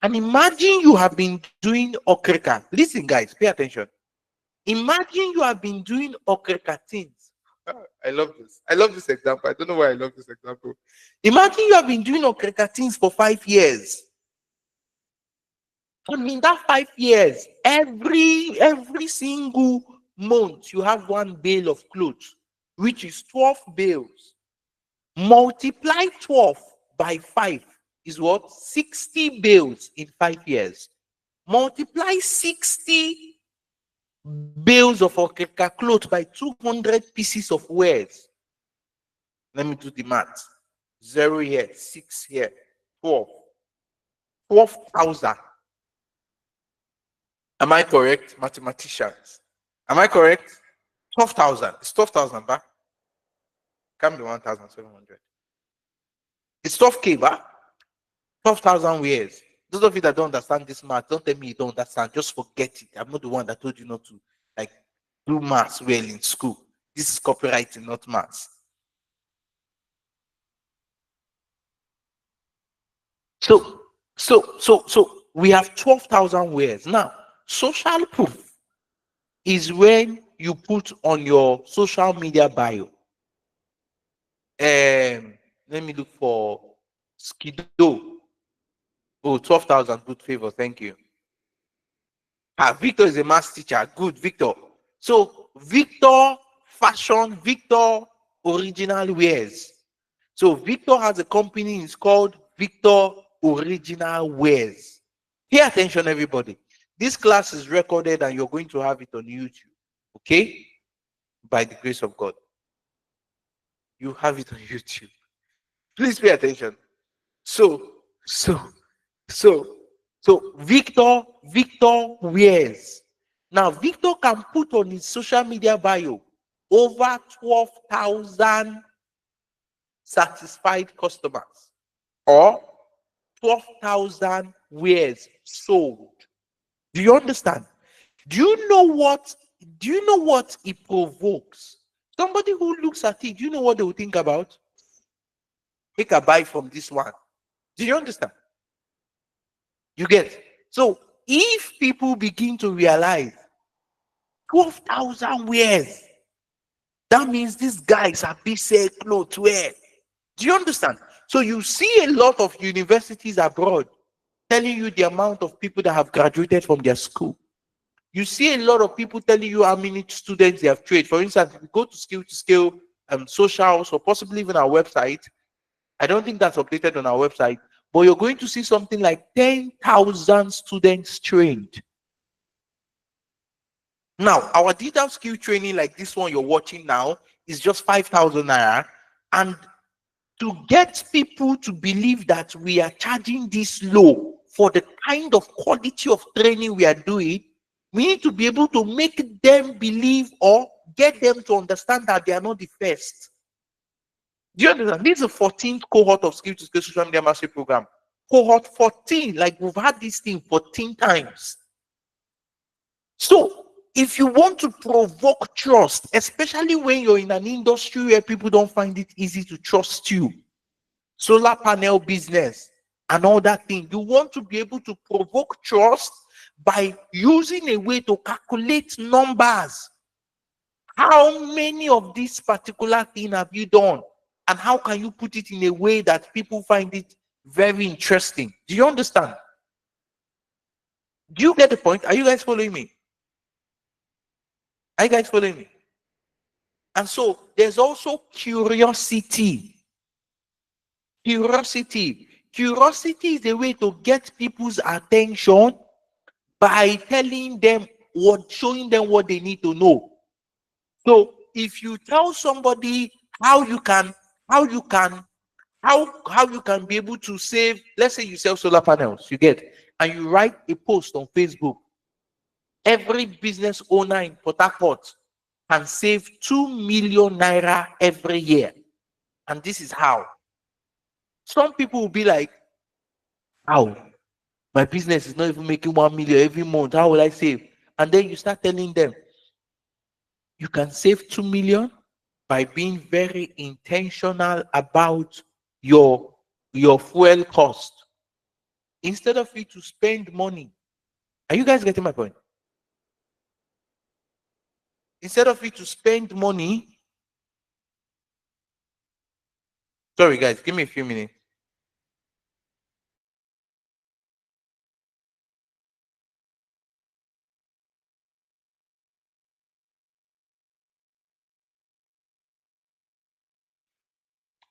And imagine you have been doing okrika. Listen, guys, pay attention. Imagine you have been doing okrika things. I love this. I love this example. I don't know why I love this example. Imagine you have been doing okrika things for 5 years. And in that 5 years, every single month, you have one bale of clothes, which is 12 bales. Multiply 12 by 5 is what? 60 bales in 5 years. Multiply 60 bales of okeka cloth by 200 pieces of wares. Let me do the math. 0 here, 6 here, 12. 12,000. Am I correct, mathematicians? Am I correct? 12,000. It's 12,000 back. Can't be 1,700. It's 12K back. 12,000 wares. Those of you that don't understand this math, don't tell me you don't understand. Just forget it. I'm not the one that told you not to like do maths well in school. This is copywriting, not maths. So we have 12,000 wares. Now, social proof is when you put on your social media bio. Let me look for Skido. Oh, 12,000, good favor. Thank you. Victor is a math teacher. Good, Victor. So Victor Fashion, Victor Original Wears. So Victor has a company. It's called Victor Original Wears. Pay attention, everybody. This class is recorded and you're going to have it on YouTube. Okay? By the grace of God. You have it on YouTube. Please pay attention. So Victor Wears. Now Victor can put on his social media bio over 12,000 satisfied customers or 12,000 wares sold. Do you understand? Do you know what it provokes? Somebody who looks at it, do you know what they will think about? Take a buy from this one. Do you understand? You get? So if people begin to realize 12,000 wares, that means these guys are busy clothes wear. Do you understand? So you see a lot of universities abroad telling you the amount of people that have graduated from their school. You see a lot of people telling you how many students they have trained. For instance, if you go to skill socials or possibly even our website, I don't think that's updated on our website, but you're going to see something like 10,000 students trained. Now, our digital skill training like this one you're watching now is just 5,000 naira. And to get people to believe that we are charging this low for the kind of quality of training we are doing, we need to be able to make them believe or get them to understand that they are not the first. Do you understand? This is the 14th cohort of Skill to Skill Social Media Mastery Program. Cohort 14, like we've had this thing 14 times. So, if you want to provoke trust, especially when you're in an industry where people don't find it easy to trust you, solar panel business and all that thing, you want to be able to provoke trust by using a way to calculate numbers. How many of this particular thing have you done? And how can you put it in a way that people find it very interesting? Do you understand? Do you get the point? Are you guys following me? Are you guys following me? And so there's also curiosity. Curiosity is a way to get people's attention by telling them showing them what they need to know. So if you tell somebody how you can be able to save, let's say you sell solar panels, you get, and you write a post on Facebook, every business owner in Port Harcourt can save 2 million naira every year. And this is how. Some people will be like, how? My business is not even making 1 million every month. How will I save? And then you start telling them, you can save 2 million by being very intentional about your fuel cost. Instead of you to spend money. Are you guys getting my point? Instead of you to spend money. Sorry guys, give me a few minutes.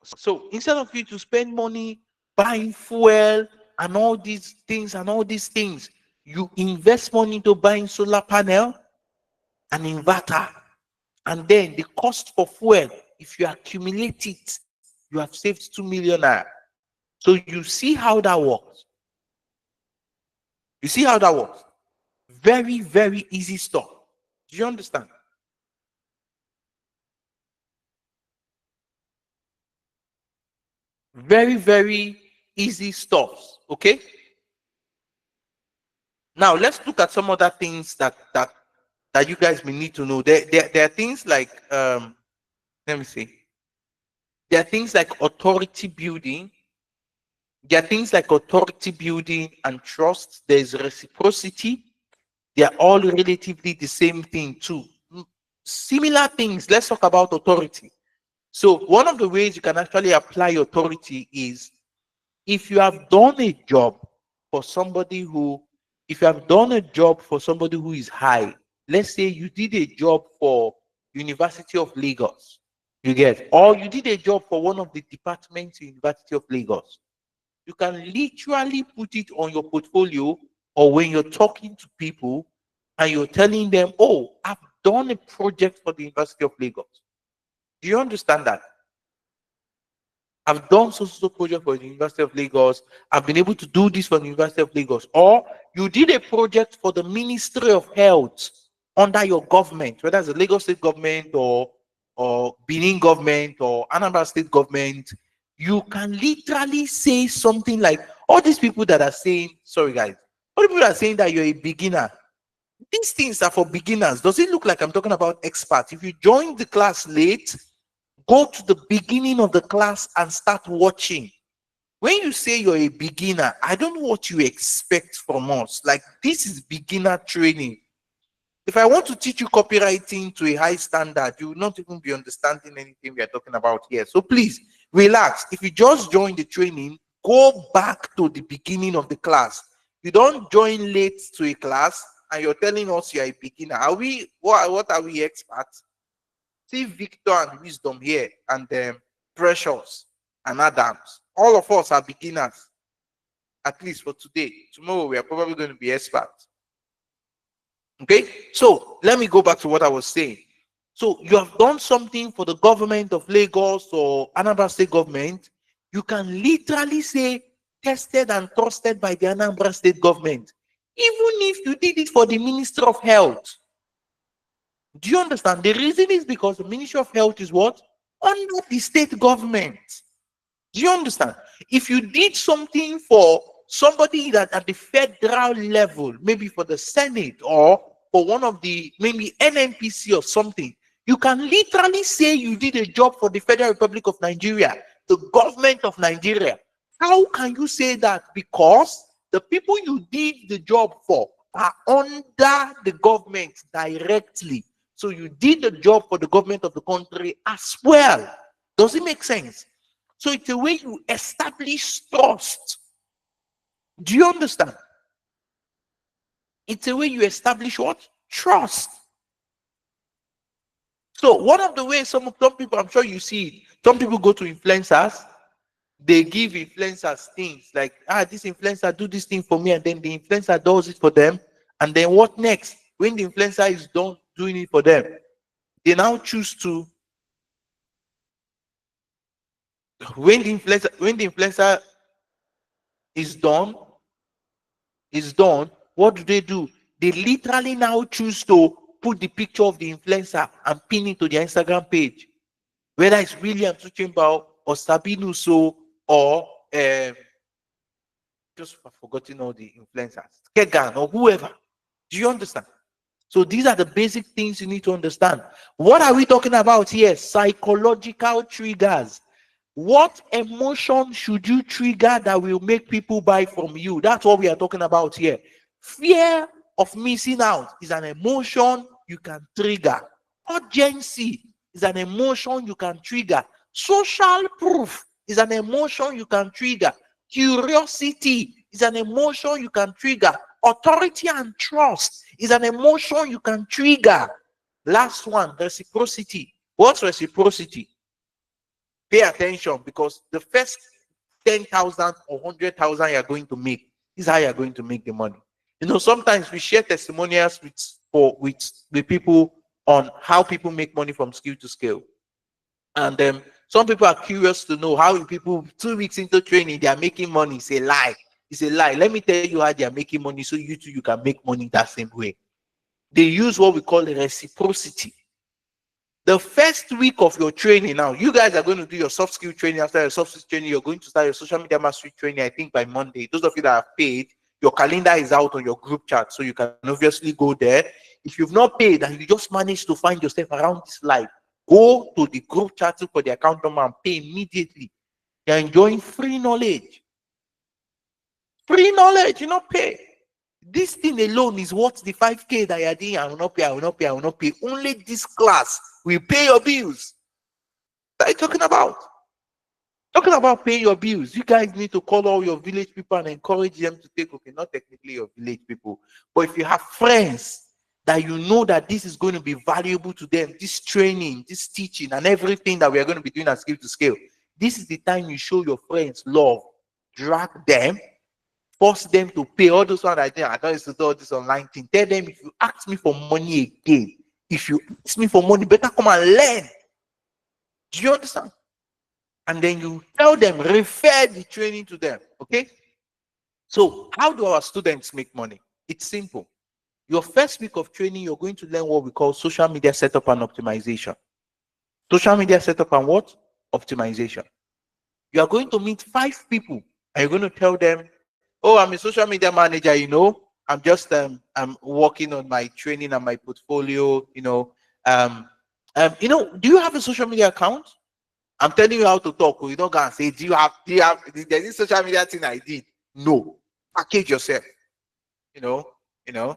So instead of you to spend money buying fuel and all these things, you invest money into buying solar panel and inverter. And then the cost for fuel, if you accumulate it, you have saved 2 million naira. So you see how that works. You see how that works. Very, very easy stuff. Do you understand? Very, very easy stuff. Okay. Now let's look at some other things that you guys may need to know. There are things like let me see. There are things like authority building. There are things like authority building and trust. There's reciprocity. They are all relatively the same thing too. Similar things. Let's talk about authority. So one of the ways you can actually apply authority is if you have done a job for somebody who if you have done a job for somebody who is high, let's say you did a job for University of Lagos, you get, or you did a job for one of the departments in University of Lagos, you can literally put it on your portfolio, or when you're talking to people and you're telling them, oh, I've done a project for the University of Lagos. Do you understand that? I've done so project for the University of Lagos. I've been able to do this for the University of Lagos. Or you did a project for the Ministry of Health under your government, whether it's the Lagos State government or Benin government or Anambra State government. You can literally say something like, all these people that are saying, sorry guys, all the people that are saying that you're a beginner, these things are for beginners. Does it look like I'm talking about experts? If you join the class late, go to the beginning of the class and start watching. When you say you're a beginner, I don't know what you expect from us. Like, this is beginner training. If I want to teach you copywriting to a high standard, you will not even be understanding anything we are talking about here. So please relax. If you just join the training, go back to the beginning of the class. You don't join late to a class and you're telling us you're a beginner. Are we, what are we, experts? See Victor and Wisdom here, and Precious and Adams. All of us are beginners, at least for today. Tomorrow we are probably going to be experts. Okay, so let me go back to what I was saying. So you have done something for the government of Lagos or Anambra State government. You can literally say tested and trusted by the Anambra State government, even if you did it for the Ministry of Health. Do you understand? The reason is because the Ministry of Health is what? Under the state government. Do you understand? If you did something for somebody that at the federal level, maybe for the Senate or for one of the, maybe NNPC or something, you can literally say you did a job for the Federal Republic of Nigeria, the government of Nigeria. How can you say that? Because the people you did the job for are under the government directly. So you did the job for the government of the country as well. Does it make sense? So it's a way you establish trust. Do you understand? It's a way you establish what? Trust. So one of the ways some people, I'm sure you see it, some people go to influencers, they give influencers things like, this influencer do this thing for me, and then the influencer does it for them. And then what next? When the influencer is done doing it for them, they now choose to, when the influencer is done, what do? They literally now choose to put the picture of the influencer and pin it to their Instagram page. Whether it's William Tuchimba or Sabinu So or just forgotten all the influencers, Kegan or whoever. Do you understand? So these are the basic things you need to understand. What are we talking about here? Psychological triggers. What emotion should you trigger that will make people buy from you? That's what we are talking about here. Fear of missing out is an emotion you can trigger. Urgency is an emotion you can trigger. Social proof is an emotion you can trigger. Curiosity is an emotion you can trigger. Authority and trust is an emotion you can trigger. Last one, reciprocity. What's reciprocity? Pay attention, because the first 10,000 or 100,000 you're going to make is how you're going to make the money. You know, sometimes we share testimonials with people on how people make money from skill to scale. And some people are curious to know how people 2 weeks into training, they are making money. It's a lie. It's a lie. Let me tell you how they are making money so you too, you can make money that same way. They use what we call reciprocity. The first week of your training, now you guys are going to do your soft skill training. After your soft skill training, you're going to start your social media mastery training, I think by Monday. Those of you that have paid, your calendar is out on your group chat, so you can obviously go there. If you've not paid and you just managed to find yourself around this live, go to the group chat for the account number and pay immediately. You're enjoying free knowledge. Free knowledge, you not pay. This thing alone is what the 5K that you're doing. I will not pay. Only this class will pay your bills. What are you talking about? Talking about paying your bills, you guys need to call all your village people and encourage them to take, okay, not technically your village people, but if you have friends that you know that this is going to be valuable to them, this training, this teaching, and everything that we are going to be doing at Scale to Scale, this is the time you show your friends love, drag them, force them to pay. All those ones I think I don't used to do all this online thing. Tell them, if you ask me for money again, if you ask me for money, better come and learn. Do you understand? And then you tell them, refer the training to them. Okay. So how do our students make money? It's simple. Your first week of training, you're going to learn what we call social media setup and optimization. Social media setup and what? Optimization. You are going to meet 5 people and you're going to tell them, oh, I'm a social media manager, I'm just I'm working on my training and my portfolio, do you have a social media account? I'm telling you how to talk. You don't go and say, do you have there's this social media thing I did? No. Package yourself. You know, you know.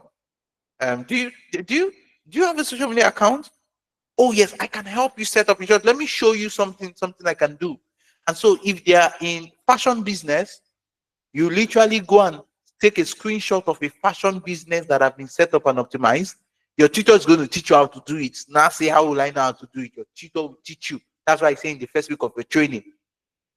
Do you have a social media account? Oh yes, I can help you set up. Let me show you something I can do. And so if they are in fashion business, you literally go and take a screenshot of a fashion business that have been set up and optimized. Your tutor is going to teach you how to do it. Now say, how will I know how to do it? Your tutor will teach you. That's why I say in the first week of your training,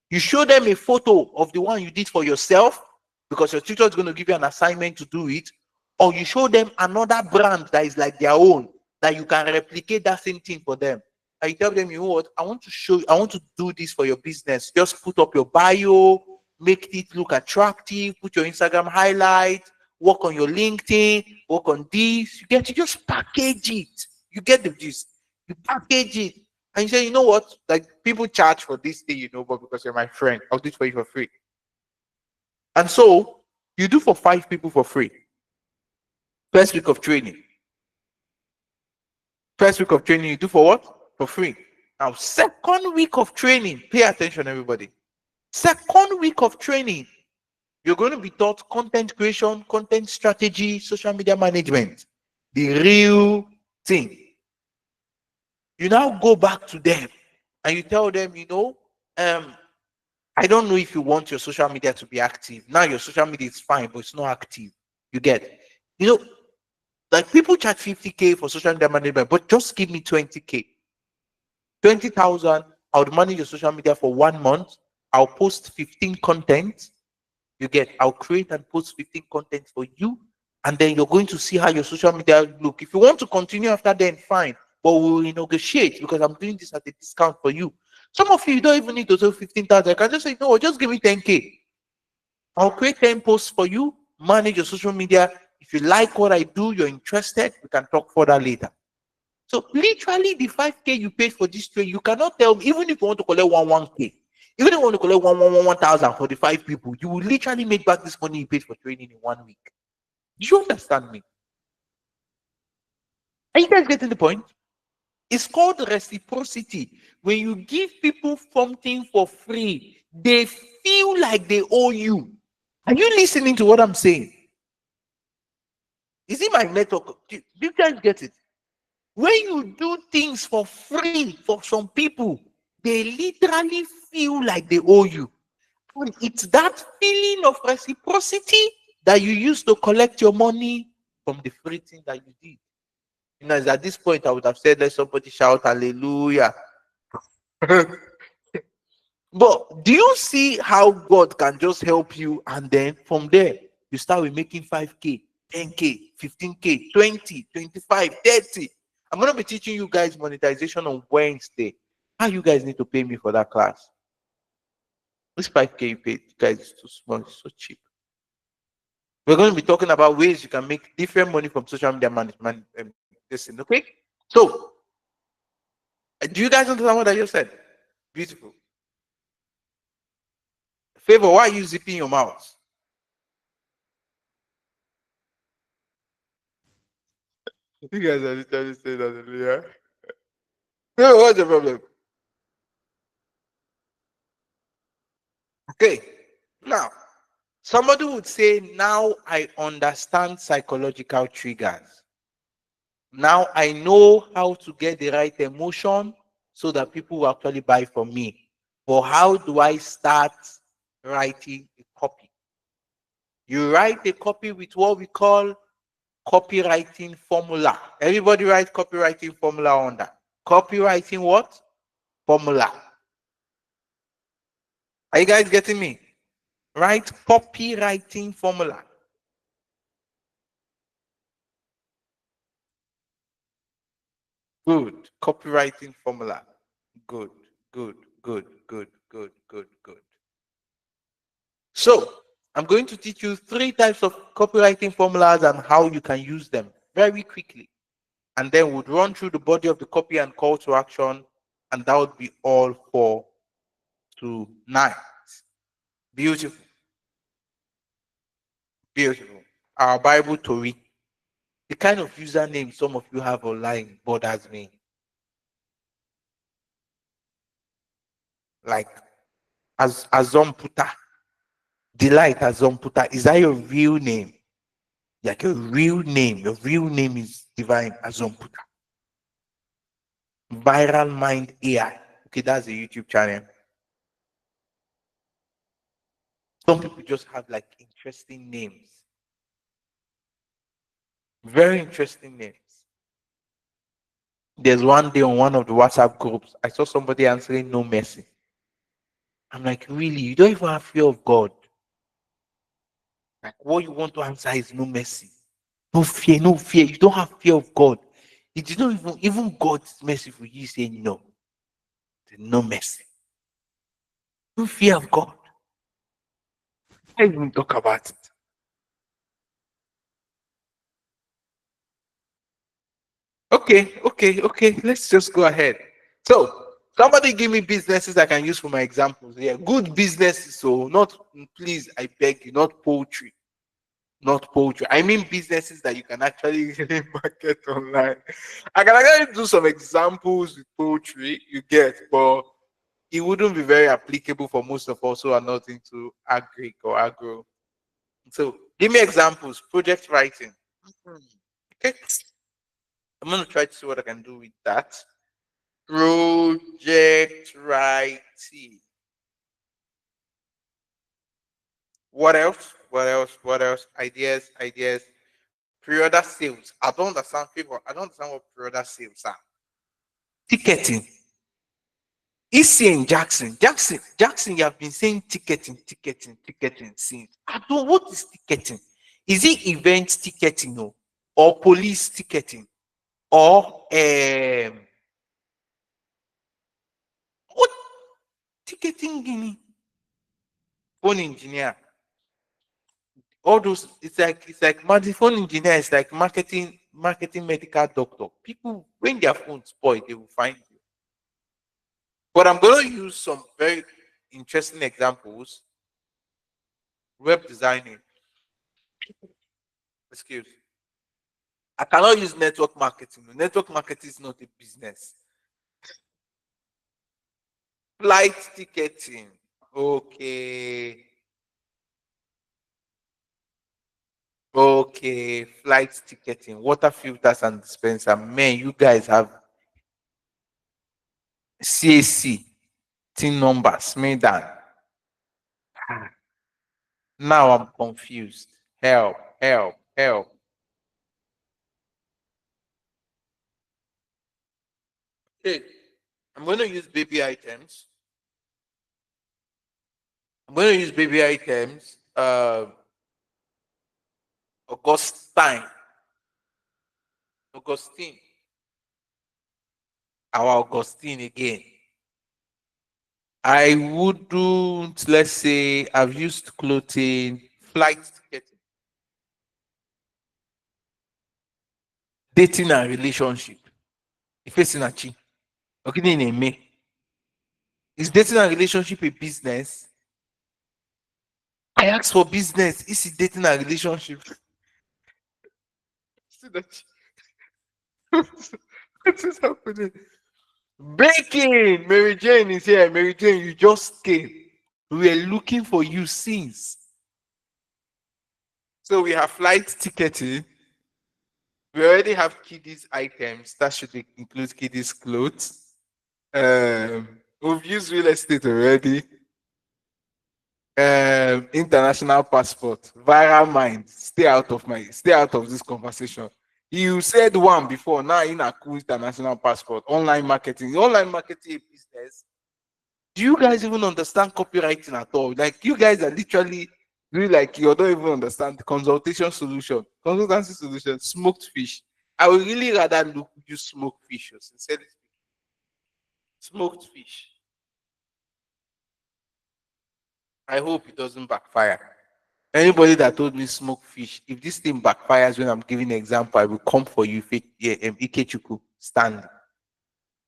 you show them a photo of the one you did for yourself, because your tutor is going to give you an assignment to do it, or you show them another brand that is like their own, that you can replicate that same thing for them. And you tell them, you know what, I want to do this for your business. Just put up your bio, make it look attractive, put your Instagram highlight, work on your LinkedIn, work on this. You get to just package it. You get the gist. You package it. And you say, you know what? Like, people charge for this thing, but because you're my friend, I'll do it for you for free. And so you do for 5 people for free. First week of training. First week of training, you do for what? For free. Now, second week of training, pay attention, everybody. Second week of training, you're going to be taught content creation, content strategy, social media management, the real thing. You now go back to them and you tell them, I don't know if you want your social media to be active. Now your social media is fine, but it's not active. You get, like, people charge 50K for social media management, but just give me 20K. 20,000, I would manage your social media for 1 month. I'll post 15 content. I'll create and post 15 content for you. And then you're going to see how your social media look. If you want to continue after then, fine. But we'll negotiate, because I'm doing this at a discount for you. Some of you don't even need to do 15,000. I can just say, no, just give me 10K. I'll create 10 posts for you, manage your social media. If you like what I do, you're interested, we can talk further later. So literally the 5K you paid for this training, you cannot tell me, even if you want to collect 1K, even if you want to collect 1,000 for the 5 people, you will literally make back this money you paid for training in 1 week. Do you understand me? Are you guys getting the point? It's called reciprocity. When you give people something for free, they feel like they owe you. Are you listening to what I'm saying? Is it my network? Do you guys get it? When you do things for free for some people, they literally feel like they owe you. And it's that feeling of reciprocity that you use to collect your money from the free thing that you did. It's at this point I would have said, let somebody shout hallelujah. But do you see how God can just help you, and then from there you start with making 5K, 10K, 15K, 20, 25, 30. I'm going to be teaching you guys monetization on Wednesday. How you guys need to pay me for that class. This 5K you paid, you guys, is too small, it's so cheap. We're going to be talking about ways you can make different money from social media management. Listen, okay? So, do you guys understand what I just said? Beautiful. Favor, why are you zipping your mouth? You guys are literally saying that, yeah? No, what's the problem? Okay. Now, somebody would say, now I understand psychological triggers. Now I know how to get the right emotion so that people will actually buy from me. But how do I start writing a copy? You write a copy with what we call copywriting formula. Everybody write copywriting formula on that. Copywriting what? Formula. Are you guys getting me? Write copywriting formula. Good. Copywriting formula. Good, good, good, good, good, good, good. So, I'm going to teach you 3 types of copywriting formulas and how you can use them very quickly. And then we'll run through the body of the copy and call to action, and that would be all for tonight. Beautiful. Beautiful. Our Bible Tori. The kind of username some of you have online bothers me. Like Azomputa. Delight Azomputa. Is that your real name? Like your real name. Your real name is Divine Azomputa. Viral Mind AI. Okay, that's a YouTube channel. Some people just have like interesting names. Very interesting names. There's one day on one of the WhatsApp groups, I saw somebody answering no mercy. I'm like, really? You don't even have fear of God? Like, what you want to answer is no mercy. No fear, no fear. You don't have fear of God. You don't even God is merciful. You say no. There's no mercy. No fear of God. I even talk about it. Okay. Let's just go ahead. So, somebody give me businesses I can use for my examples. Yeah, good businesses. So, not please, I beg you, not poultry. Not poultry. I mean businesses that you can actually market online. I can actually do some examples with poultry, you get, but it wouldn't be very applicable for most of us who are not into agri or agro. So, give me examples. Project writing. Okay. I'm going to try to see what I can do with that. Project writing. What else? What else? Ideas. Pre-order sales. I don't understand people. I don't understand what pre-order sales are. Ticketing. EC and Jackson, you have been saying ticketing since. I don't. What is ticketing? Is it event ticketing or police ticketing or what ticketing? Guinea? Phone engineer. All those. It's like phone engineer. It's like marketing medical doctor. People when their phone spoil, they will find you. But I'm going to use some very interesting examples. Web designing. Excuse. I cannot use network marketing. Network marketing is not a business. Flight ticketing. Okay. Okay. Flight ticketing. Water filters and dispenser. Man, you guys have CAC. Team numbers. Made that. Now I'm confused. Help. Okay. I'm going to use baby items. I'm going to use baby items. Augustine. Augustine. Our Augustine again. I wouldn't, let's say, I've used clothing, flight ticketing, dating and relationship. If it's in a chi, okay, in me. Is dating and relationship a business? I asked for business. Is it dating and relationship? See that? What is happening? Breaking! Mary Jane is here. Mary Jane, you just came. We were looking for you since. So we have flight ticketing. We already have kiddies items. That should include kiddies clothes. We've used real estate already. International passport, viral mind. Stay out of this conversation. You said one before, now in a cool international passport, online marketing. Online marketing business. Do you guys even understand copywriting at all? Like you guys are literally really like you don't even understand the consultancy solution, smoked fish. I would really rather look use smoked fish, sincerely speaking. Smoked fish. I hope it doesn't backfire. Anybody that told me smoke fish, if this thing backfires when I'm giving an example, I will come for you, Ikechuku, stand.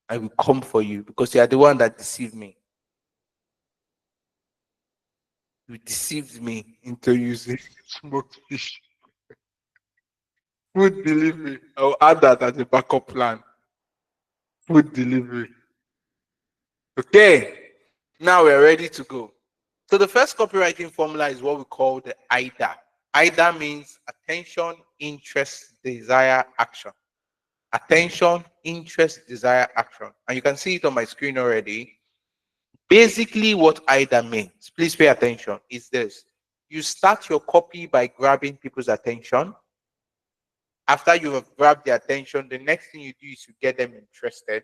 I will come for you because you are the one that deceived me. You deceived me into using smoked fish. Food delivery. I'll add that as a backup plan. Food delivery. Okay. Now we're ready to go. So the first copywriting formula is what we call the IDA. IDA means attention, interest, desire, action. Attention, interest, desire, action. And you can see it on my screen already. Basically, what IDA means, please pay attention, is this. You start your copy by grabbing people's attention. After you have grabbed their attention, the next thing you do is you get them interested.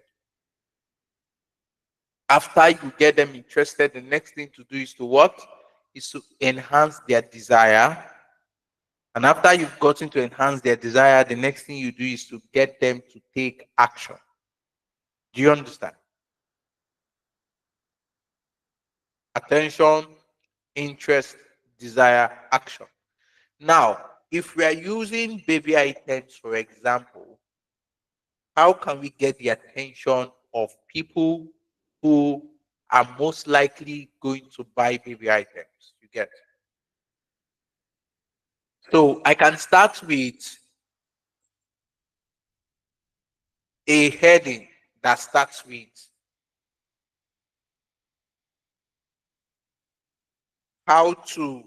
After you get them interested, the next thing to do is to what? Is to enhance their desire. And after you've gotten to enhance their desire, the next thing you do is to get them to take action. Do you understand? Attention, interest, desire, action. Now, if we are using baby items, for example, how can we get the attention of people who are most likely going to buy baby items? You get. So I can start with a heading that starts with how to.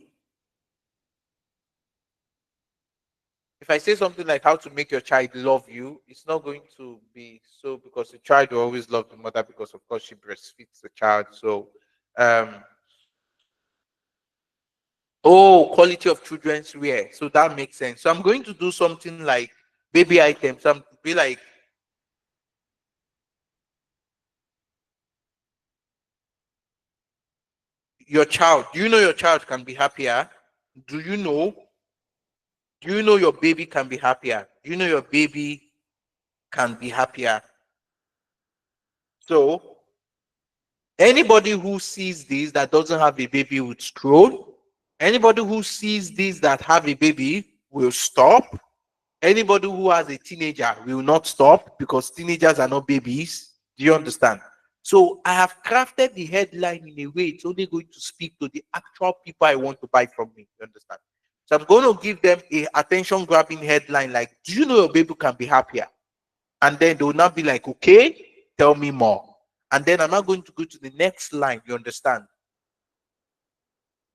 If I say something like how to make your child love you, it's not going to be so because the child will always love the mother because of course she breastfeeds the child. So oh, quality of children's wear. So that makes sense. So I'm going to do something like baby items. I'm be like your child. Do you know your child can be happier? Do you know? Do you know your baby can be happier? Do you know your baby can be happier? So anybody who sees this that doesn't have a baby would scroll. Anybody who sees this that have a baby will stop. Anybody who has a teenager will not stop because teenagers are not babies. Do you understand? So I have crafted the headline in a way it's only going to speak to the actual people I want to buy from me. You understand? So I'm going to give them a attention grabbing headline like, do you know your baby can be happier? And then they will not be like, okay, tell me more. And then I'm not going to go to the next line. You understand?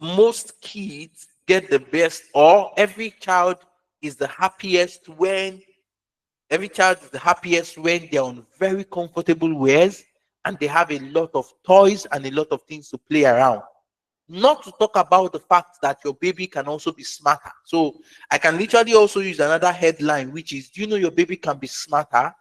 Most kids get the best, or every child is the happiest when they're on very comfortable wears and they have a lot of toys and a lot of things to play around. Not to talk about the fact that your baby can also be smarter. So I can literally also use another headline, which is, do you know your baby can be smarter?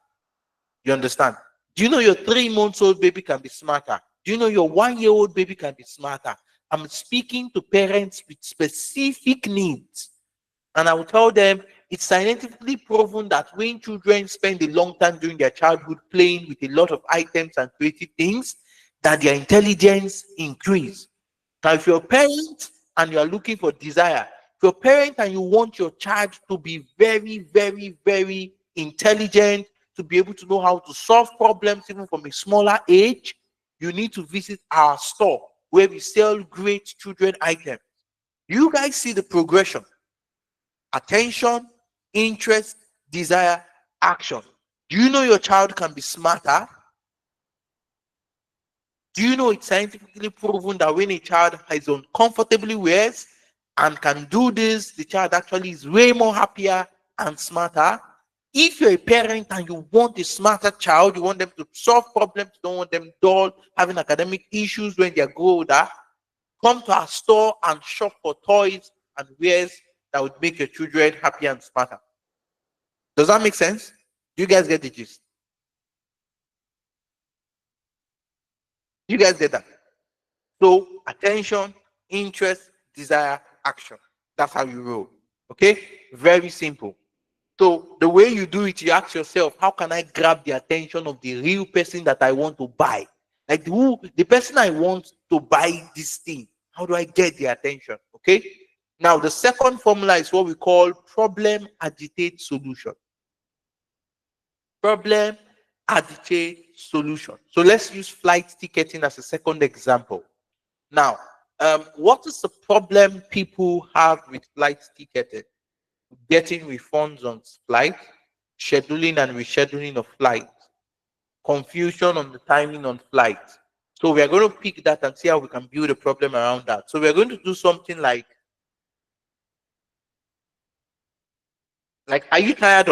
You understand? Do you know your 3 months old baby can be smarter? Do you know your 1 year old baby can be smarter? I'm speaking to parents with specific needs. And I will tell them it's scientifically proven that when children spend a long time during their childhood playing with a lot of items and creative things, that their intelligence increase. Now, if you're a parent and you're looking for desire, if you're a parent and you want your child to be very, very, very intelligent, to be able to know how to solve problems even from a smaller age, you need to visit our store where we sell great children items. You guys see the progression. Attention, interest, desire, action. Do you know your child can be smarter? Do you know it's scientifically proven that when a child is uncomfortably wears and can do this, the child actually is way more happier and smarter? If you're a parent and you want a smarter child, you want them to solve problems, you don't want them dull, having academic issues when they're older, come to our store and shop for toys and wares that would make your children happy and smarter. Does that make sense? Do you guys get the gist? You guys get that? So attention, interest, desire, action. That's how you roll. Okay? Very simple. So the way you do it, you ask yourself, how can I grab the attention of the real person that I want to buy? Like the person I want to buy this thing. How do I get the attention? Okay. Now the second formula is what we call problem, agitate, solution. Problem, agitate, solution. So let's use flight ticketing as a second example. Now, what is the problem people have with flight ticketing? Getting refunds on flight, scheduling and rescheduling of flight, confusion on the timing on flight. So we are going to pick that and see how we can build a problem around that. So we are going to do something like are you tired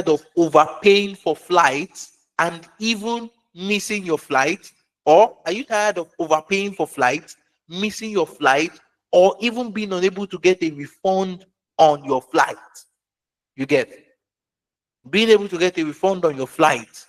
of overpaying for flights and even missing your flight? Or are you tired of overpaying for flights, missing your flight, or even being unable to get a refund on your flight? You get being able to get a refund on your flight.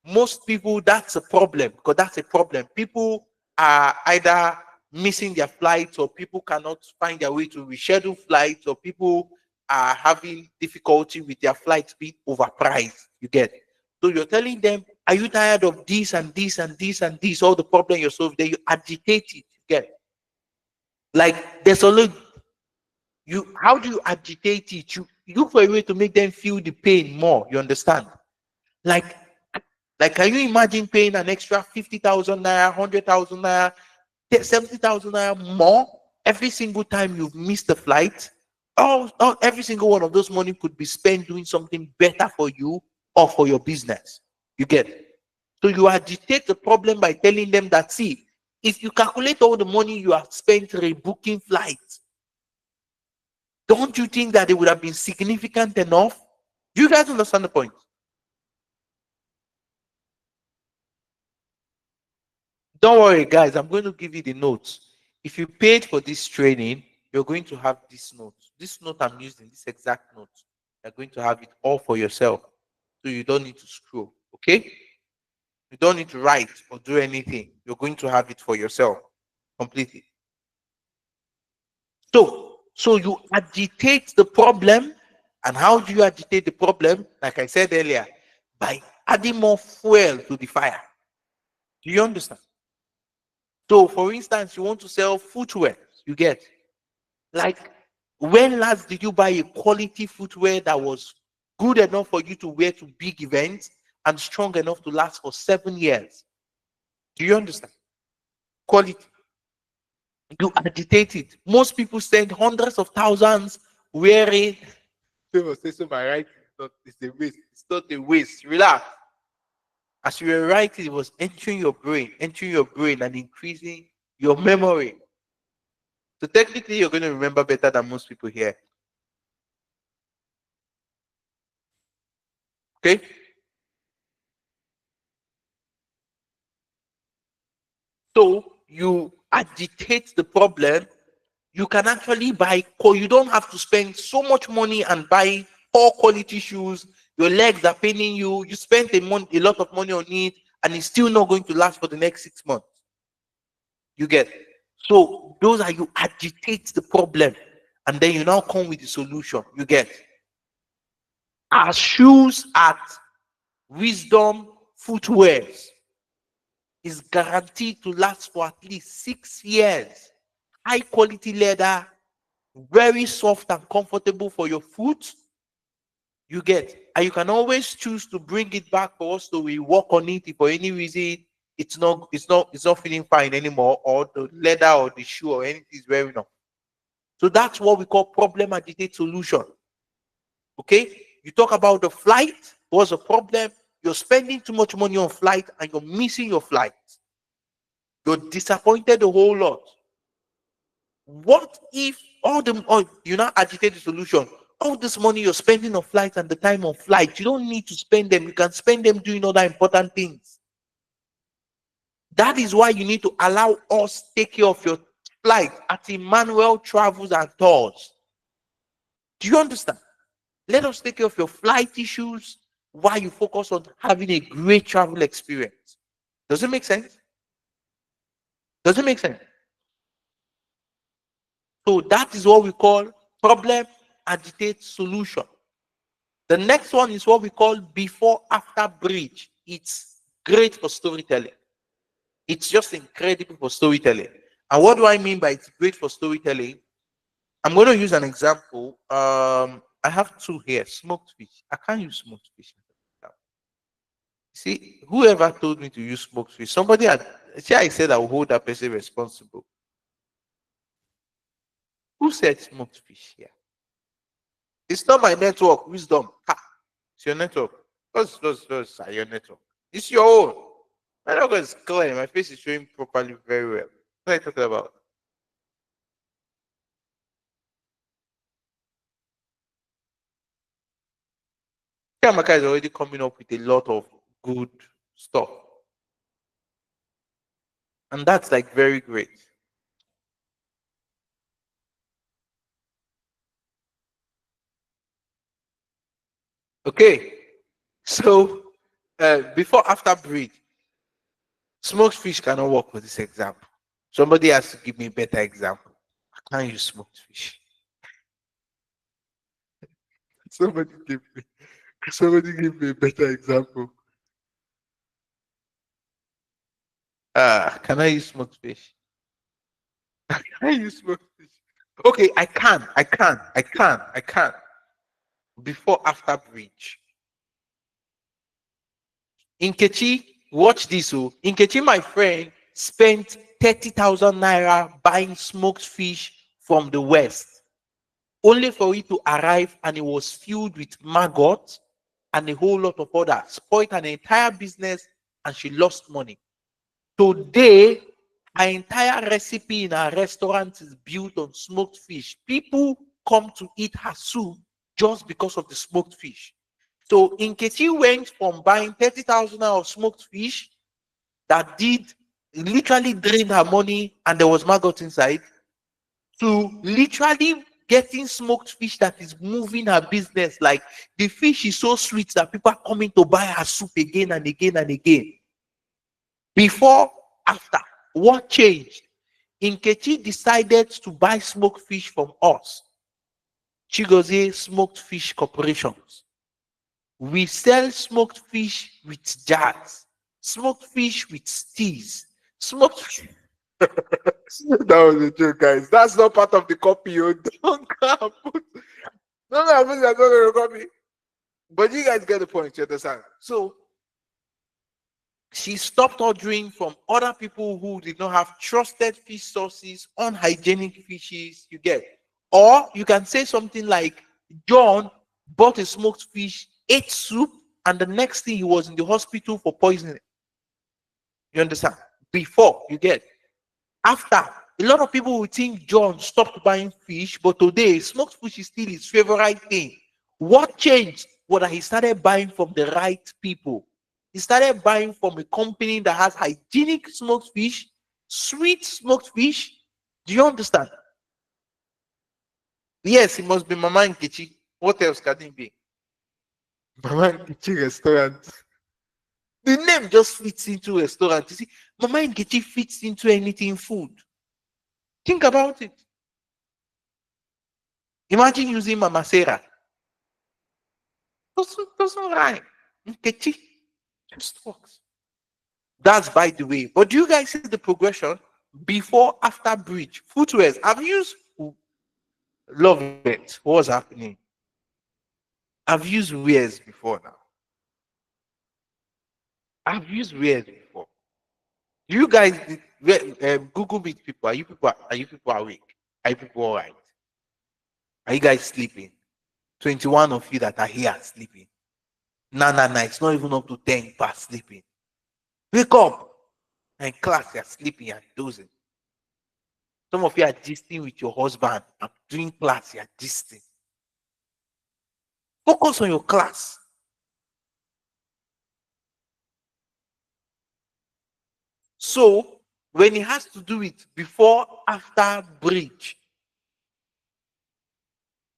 Most people, that's a problem, because that's a problem. People are either missing their flights, or people cannot find their way to reschedule flights, or people are having difficulty with their flights being overpriced. You get. So you're telling them, are you tired of this and this and this and this, all the problem you're solving? Then you agitate it. You get. Like there's only you. How do you agitate it? You look for a way to make them feel the pain more. You understand? Like can you imagine paying an extra 50,000 naira, 100,000 naira, 70,000 naira more every single time you've missed the flight? Every single one of those money could be spent doing something better for you or for your business. You get it? So you agitate the problem by telling them that, see, if you calculate all the money you have spent rebooking flights, don't you think that it would have been significant enough? Do you guys understand the point? Don't worry, guys. I'm going to give you the notes. If you paid for this training, you're going to have this note. This note I'm using, this exact note. You're going to have it all for yourself. So you don't need to scroll. Okay? You don't need to write or do anything. You're going to have it for yourself completely. So you agitate the problem. And how do you agitate the problem? Like I said earlier, by adding more fuel to the fire. Do you understand? So, for instance, you want to sell footwear. You get, like, when last did you buy a quality footwear that was good enough for you to wear to big events and strong enough to last for 7 years? Do you understand? Quality. You agitate it. Most people spend hundreds of thousands wearing. People say, so my right is a waste. It's not a waste. Relax. As you were writing, it was entering your brain and increasing your memory. So technically, you're going to remember better than most people here. Okay? So you agitate the problem. You can actually buy, you don't have to spend so much money and buy poor quality shoes. Your legs are paining you. You spent a lot of money on it, and it's still not going to last for the next 6 months. You get. So those are, you agitate the problem, and then you now come with the solution. You get. Our shoes at Wisdom Footwears is guaranteed to last for at least 6 years. High quality leather, very soft and comfortable for your foot. You get, and you can always choose to bring it back for us to rework on it if for any reason it's not feeling fine anymore, or the leather or the shoe or anything is wearing off. So that's what we call problem agitate solution. Okay, you talk about the flight. What's the problem? You're spending too much money on flight and you're missing your flight. You're disappointed a whole lot. What if you now agitate the solution? All this money you're spending on flights and the time on flight, you don't need to spend them. You can spend them doing other important things. That is why you need to allow us take care of your flight at Emmanuel Travels and Tours. Do you understand? Let us take care of your flight issues while you focus on having a great travel experience. Does it make sense? Does it make sense? So that is what we call problem, agitate, solution. The next one is what we call before after bridge. It's great for storytelling. It's just incredible for storytelling. And what do I mean by it's great for storytelling? I'm going to use an example. I have two here, smoked fish. I can't use smoked fish. See, whoever told me to use smoked fish, somebody had, see, I said I will hold that person responsible. Who said smoked fish here? It's not my network, wisdom. Ha, it's your network. Just your network. It's your own. My network is clear. My face is showing properly very well. What are you talking about? Kamaka is already coming up with a lot of good stuff. And that's like very great. Okay. So before after breed, smoked fish cannot work for this example. Somebody has to give me a better example. I can't use smoked fish. Somebody give me a better example. Can I use smoked fish? Can I use smoked fish? Okay, I can. Before after bridge. Inkechi, watch this. Oh, Inkechi, my friend, spent 30,000 naira buying smoked fish from the West, only for it to arrive and it was filled with maggots and a whole lot of others, spoiled an entire business, and she lost money. Today, her entire recipe in her restaurant is built on smoked fish. People come to eat her soup just because of the smoked fish. So Nkechi went from buying 30,000 of smoked fish that did literally drain her money and there was maggot inside, to literally getting smoked fish that is moving her business. Like the fish is so sweet that people are coming to buy her soup again and again and again. Before, after, what changed? Nkechi decided to buy smoked fish from us. Chigozie Smoked Fish Corporations. We sell smoked fish with jars, smoked fish with stews, smoked fish. That was a joke, guys. That's not part of the copy. You don't come. No, I'm not going to copy. But you guys get the point, you understand? So she stopped ordering from other people who did not have trusted fish sources, unhygienic fishes, you get. Or you can say something like, John bought a smoked fish, ate soup, and the next thing he was in the hospital for poisoning. You understand? Before, you get. After, a lot of people will think John stopped buying fish, but today, smoked fish is still his favorite thing. What changed was that he started buying from the right people. He started buying from a company that has hygienic smoked fish, sweet smoked fish. Do you understand? Yes, it must be Mama Nkechi. What else can it be? Mama Nkechi restaurant. The name just fits into a restaurant. You see, Mama Nkechi fits into anything food. Think about it. Imagine using Mama Sarah. Doesn't rhyme. Nkechi just works. That's by the way. But do you guys see the progression? Before, after bridge. Footwears. I've used, love it. What's happening? I've used wears before now. I've used wears before. You guys Google Meet people. Are you people awake? Are you people all right? Are you guys sleeping? 21 of you that are here are sleeping. Nah. It's not even up to 10 past sleeping. Wake up. In class, you're sleeping and dozing. Some of you are gisting with your husband. I'm doing class, you're gisting. Focus on your class. So when it has to do it before, after bridge,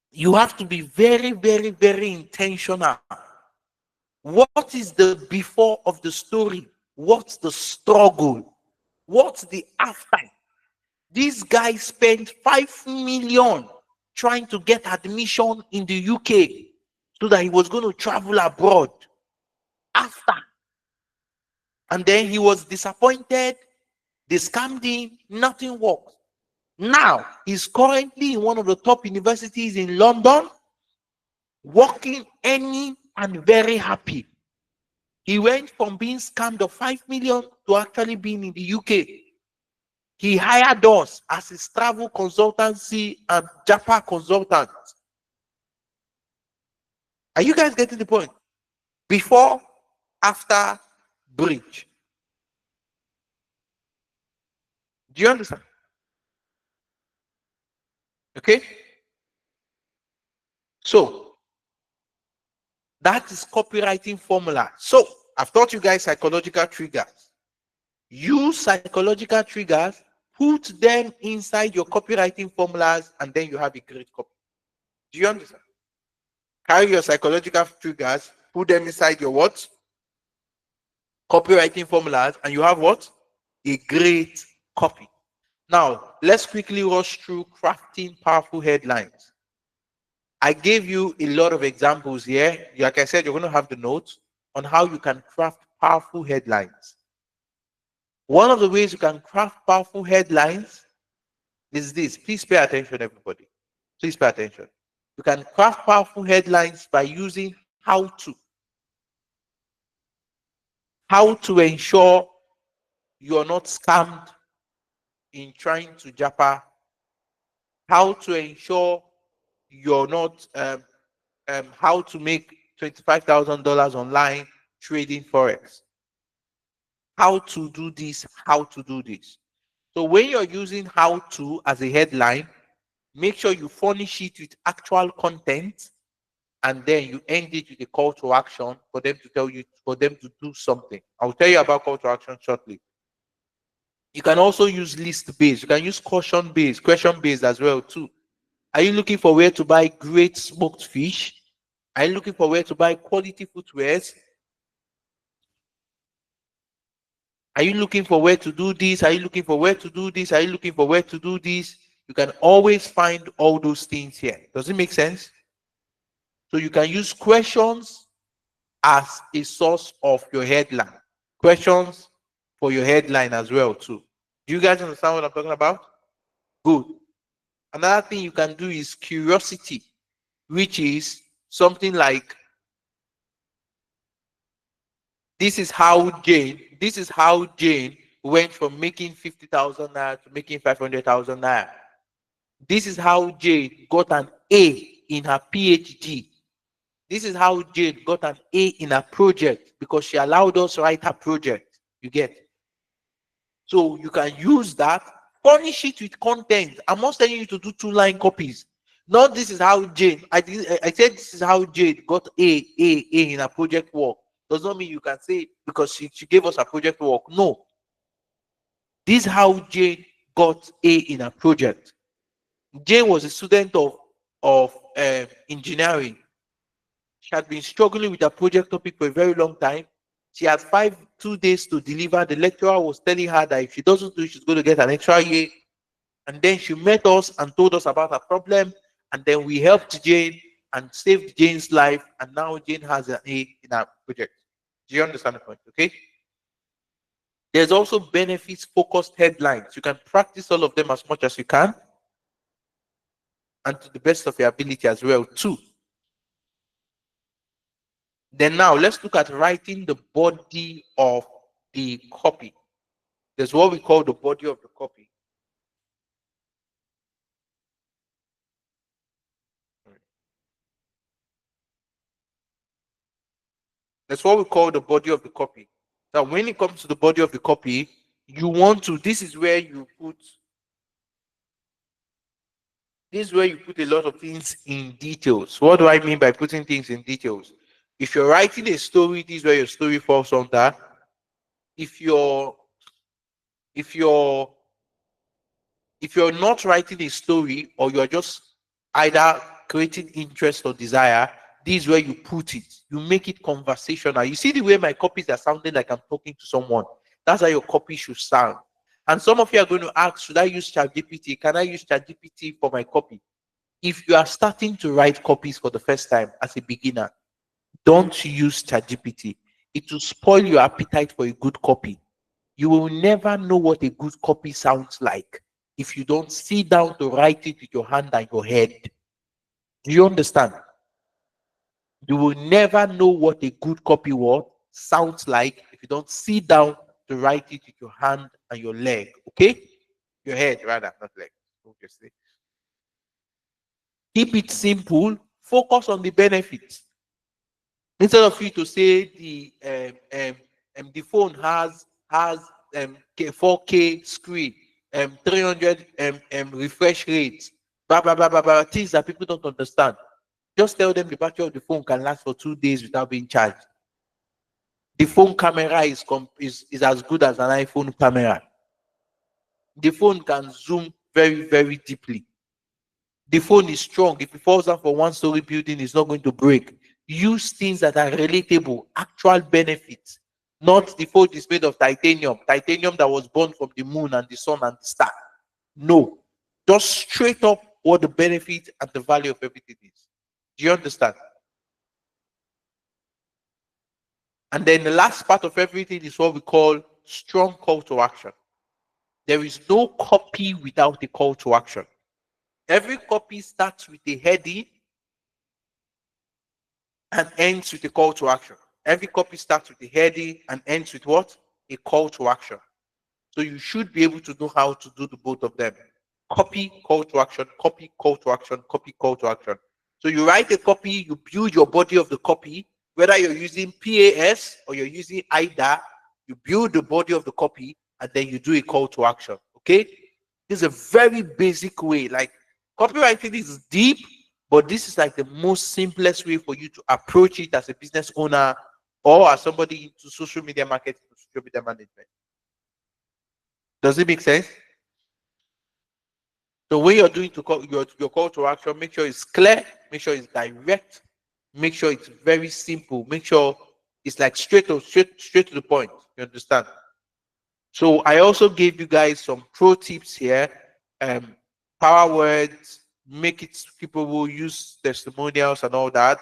you have to be very, very, very intentional. What is the before of the story? What's the struggle? What's the after? This guy spent 5 million trying to get admission in the UK so that he was going to travel abroad after. And then he was disappointed. They scammed him. Nothing worked. Now he's currently in one of the top universities in London, working, earning, and very happy. He went from being scammed of 5 million to actually being in the UK. He hired us as his travel consultancy and Japa consultant. Are you guys getting the point? Before, after, bridge. Do you understand? Okay? So, that is copywriting formula. So, I've taught you guys psychological triggers. Use psychological triggers, put them inside your copywriting formulas, and then you have a great copy. Do you understand? Carry your psychological triggers, put them inside your what? Copywriting formulas, and you have what? A great copy. Now, let's quickly rush through crafting powerful headlines. I gave you a lot of examples here. Like I said, you're going to have the notes on how you can craft powerful headlines. One of the ways you can craft powerful headlines is this. Please pay attention, everybody. Please pay attention. You can craft powerful headlines by using how to. How to ensure you're not scammed in trying to japa. How to ensure you're not, how to make $25,000 online trading Forex. How to do this, how to do this. So when you're using how to as a headline, make sure you furnish it with actual content, and then you end it with a call to action for them to tell you, for them to do something. I'll tell you about call to action shortly. You can also use list based. You can use caution based, question based as well too. Are you looking for where to buy great smoked fish? Are you looking for where to buy quality footwears? Are you looking for where to do this? Are you looking for where to do this? Are you looking for where to do this? You can always find all those things here. Does it make sense? So you can use questions as a source of your headline. Questions for your headline as well too. Do you guys understand what I'm talking about? Good. Another thing you can do is curiosity, which is something like, this is how Jane went from making 50,000 naira to making 500,000 naira. This is how Jane got an A in her PhD. This is how Jane got an A in her project because she allowed us to write her project. You get? So you can use that, furnish it with content. I'm not telling you to do 2-line copies. Not this is how Jane, I said this is how Jane got A in her project work. Does not mean you can say because she gave us a project work. No. This is how Jane got A in her project. Jane was a student of engineering. She had been struggling with her project topic for a very long time. She had 2 days to deliver. The lecturer was telling her that if she doesn't do it, she's going to get an extra year. And then she met us and told us about her problem. And then we helped Jane and saved Jane's life. And now Jane has an A in her project. Do you understand the point? Okay. There's also benefits focused headlines. You can practice all of them as much as you can, and to the best of your ability as well too. Then now let's look at writing the body of the copy. There's what we call the body of the copy. That's what we call the body of the copy. Now, when it comes to the body of the copy, you want to, this is where you put This is where you put a lot of things in details. What do I mean by putting things in details? If you're writing a story, this is where your story falls under. If you're if you're if you're not writing a story, or you're just either creating interest or desire, this is where you put it. You make it conversational. You see the way my copies are sounding like I'm talking to someone. That's how your copy should sound. And some of you are going to ask, should I use ChatGPT? Can I use ChatGPT for my copy? If you are starting to write copies for the first time as a beginner, don't use ChatGPT. It will spoil your appetite for a good copy. You will never know what a good copy sounds like if you don't sit down to write it with your hand and your head. Do you understand? You will never know what a good copy word sounds like if you don't sit down to write it with your hand and your leg. Okay? Your head, rather, not leg. Obviously. Keep it simple. Focus on the benefits. Instead of you to say the phone has 4K screen, 300 refresh rate, blah blah blah blah blah, things that people don't understand. Just tell them the battery of the phone can last for 2 days without being charged. The phone camera is as good as an iPhone camera. The phone can zoom very, very deeply. The phone is strong. If it falls down for one-story building, it's not going to break. Use things that are relatable, actual benefits. Not the phone is made of titanium, titanium that was born from the moon and the sun and the star. No. Just straight up what the benefit and the value of everything is. Do you understand? And then the last part of everything is what we call strong call to action. There is no copy without a call to action. Every copy starts with a heading and ends with a call to action. Every copy starts with a heading and ends with what? A call to action. So you should be able to know how to do the both of them. Copy, call to action, copy, call to action, copy, call to action. So you write a copy, you build your body of the copy, whether you're using PAS or you're using IDA, you build the body of the copy and then you do a call to action. Okay? This is a very basic way. Like, copywriting is deep, but this is like the most simplest way for you to approach it as a business owner or as somebody into social media marketing, social media management. Does it make sense? So when you're doing your call to action, make sure it's clear, make sure it's direct, make sure it's very simple, make sure it's like straight to the point. You understand? So I also gave you guys some pro tips here. Power words, make it people will use testimonials and all that.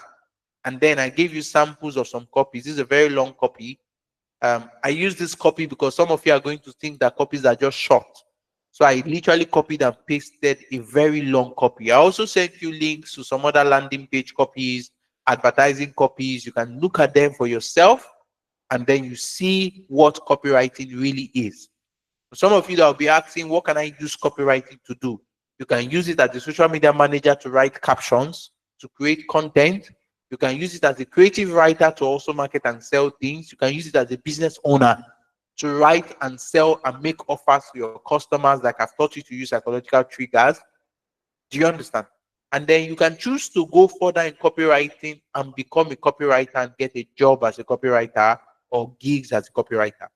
And then I gave you samples of some copies. This is a very long copy. I use this copy because some of you are going to think that copies are just short. So I literally copied and pasted a very long copy. I also sent you links to some other landing page copies, advertising copies. You can look at them for yourself and then you see what copywriting really is. Some of you that will be asking, what can I use copywriting to do? You can use it as a social media manager to write captions, to create content. You can use it as a creative writer to also market and sell things. You can use it as a business owner to write and sell and make offers to your customers, like I've taught you to use psychological triggers. Do you understand? And then you can choose to go further in copywriting and become a copywriter and get a job as a copywriter or gigs as a copywriter.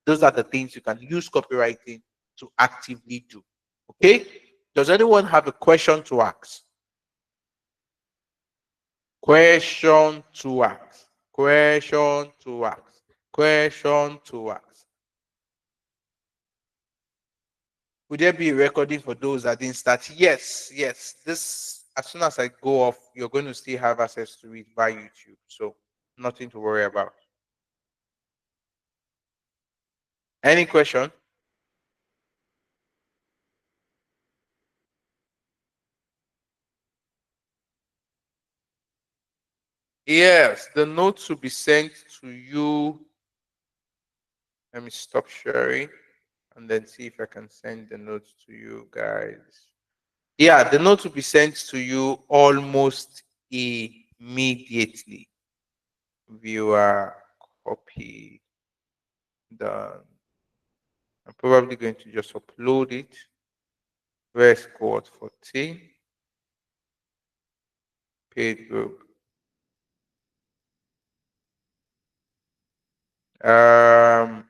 Those are the things you can use copywriting to actively do. Okay? Does anyone have a question to ask? Question to ask. Question to ask. Question to ask. Would there be a recording for those that didn't start? Yes, yes. This, as soon as I go off, you're going to still have access to it by YouTube. So nothing to worry about. Any question? Yes, the notes will be sent to you. Let me stop sharing and then see if I can send the notes to you guys. Yeah, the notes will be sent to you almost immediately. Viewer copy done. I'm probably going to just upload it. Where's quote 14? Paid group. Um,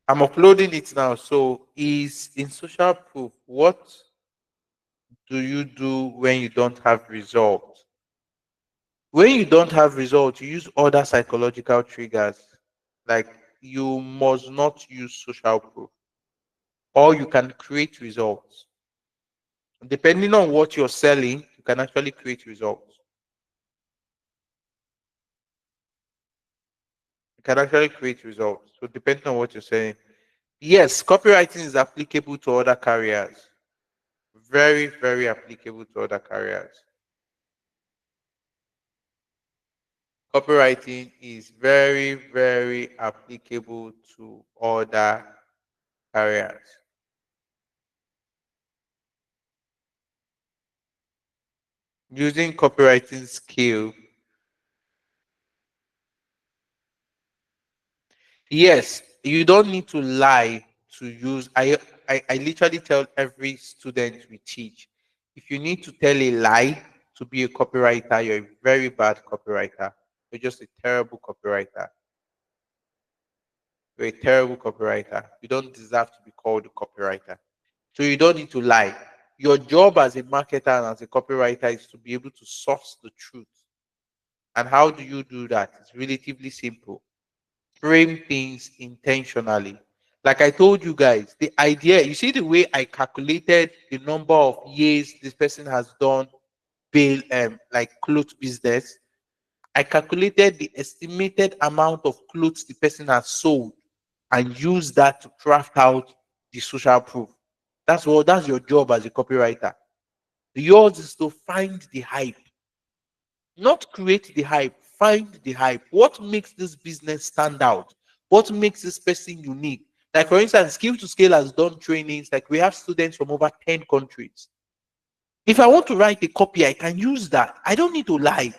I'm uploading it now. So is in social proof. What do you do when you don't have results? When you don't have results, you use other psychological triggers. Like you must not use social proof, or you can create results. Depending on what you're selling, you can actually create results. You can actually create results. So depending on what you're saying. Yes, copywriting is applicable to other careers. Very, very applicable to other careers. Copywriting is very, very applicable to other careers. Using copywriting skill. Yes, you don't need to lie to use. I literally tell every student we teach, if you need to tell a lie to be a copywriter, you're a very bad copywriter. You're just a terrible copywriter. You're a terrible copywriter. You don't deserve to be called a copywriter. So you don't need to lie. Your job as a marketer and as a copywriter is to be able to source the truth. And how do you do that? It's relatively simple. Frame things intentionally. Like I told you guys, the idea, you see the way I calculated the number of years this person has done bail like clothes business. I calculated the estimated amount of clothes the person has sold and used that to craft out the social proof. That's your job as a copywriter. Yours is to find the hype, not create the hype, find the hype. What makes this business stand out? What makes this person unique? Like, for instance, Skill to Scale has done trainings. Like, we have students from over 10 countries. If I want to write a copy, I can use that. I don't need to lie.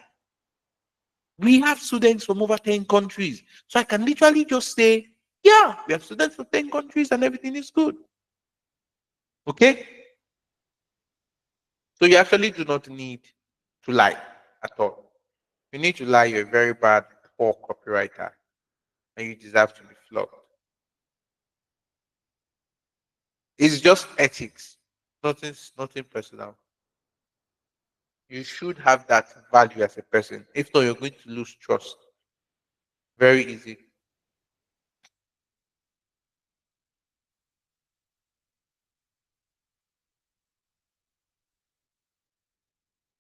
We have students from over 10 countries. So I can literally just say, yeah, we have students from 10 countries and everything is good. Okay? So you actually do not need to lie at all. You need to lie, you're a very bad, poor copywriter, and you deserve to be flogged. It's just ethics, nothing personal. You should have that value as a person. If not, you're going to lose trust. Very easy.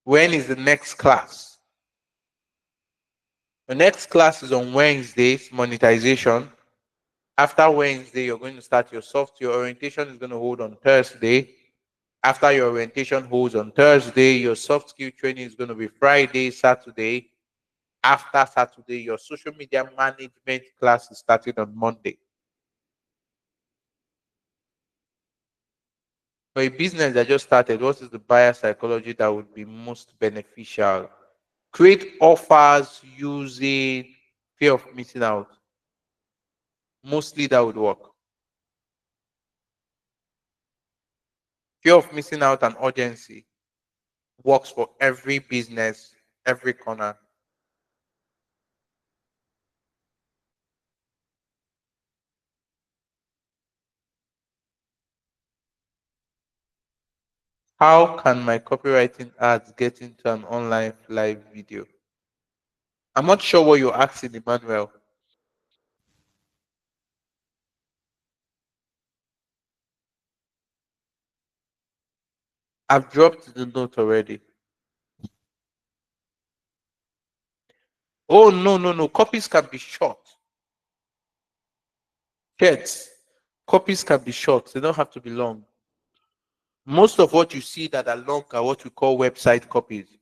When is the next class? The next class is on Wednesdays, monetization. After Wednesday, you're going to start your software. Orientation is going to hold on Thursday. After your orientation holds on Thursday, your soft skill training is going to be Friday, Saturday. After Saturday, your social media management class is starting on Monday. For a business that just started, what is the buyer psychology that would be most beneficial? Create offers using fear of missing out. Mostly that would work. Fear of missing out and urgency works for every business, every corner. How can my copywriting ads get into an online live video? I'm not sure what you're asking, Emmanuel. I've dropped the note already. Oh, no, no, no. Copies can be short. Yes. Copies can be short. They don't have to be long. Most of what you see that are long are what we call website copies.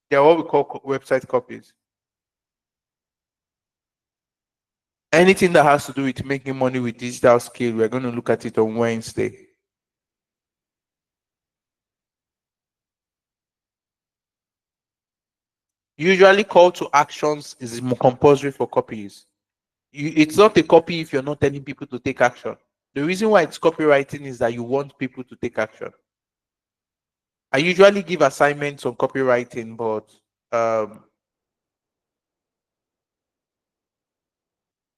They are what we call website copies. Anything that has to do with making money with digital skill, we're going to look at it on Wednesday. Usually, call to actions is compulsory for copies. It's not a copy if you're not telling people to take action. The reason why it's copywriting is that you want people to take action. I usually give assignments on copywriting, but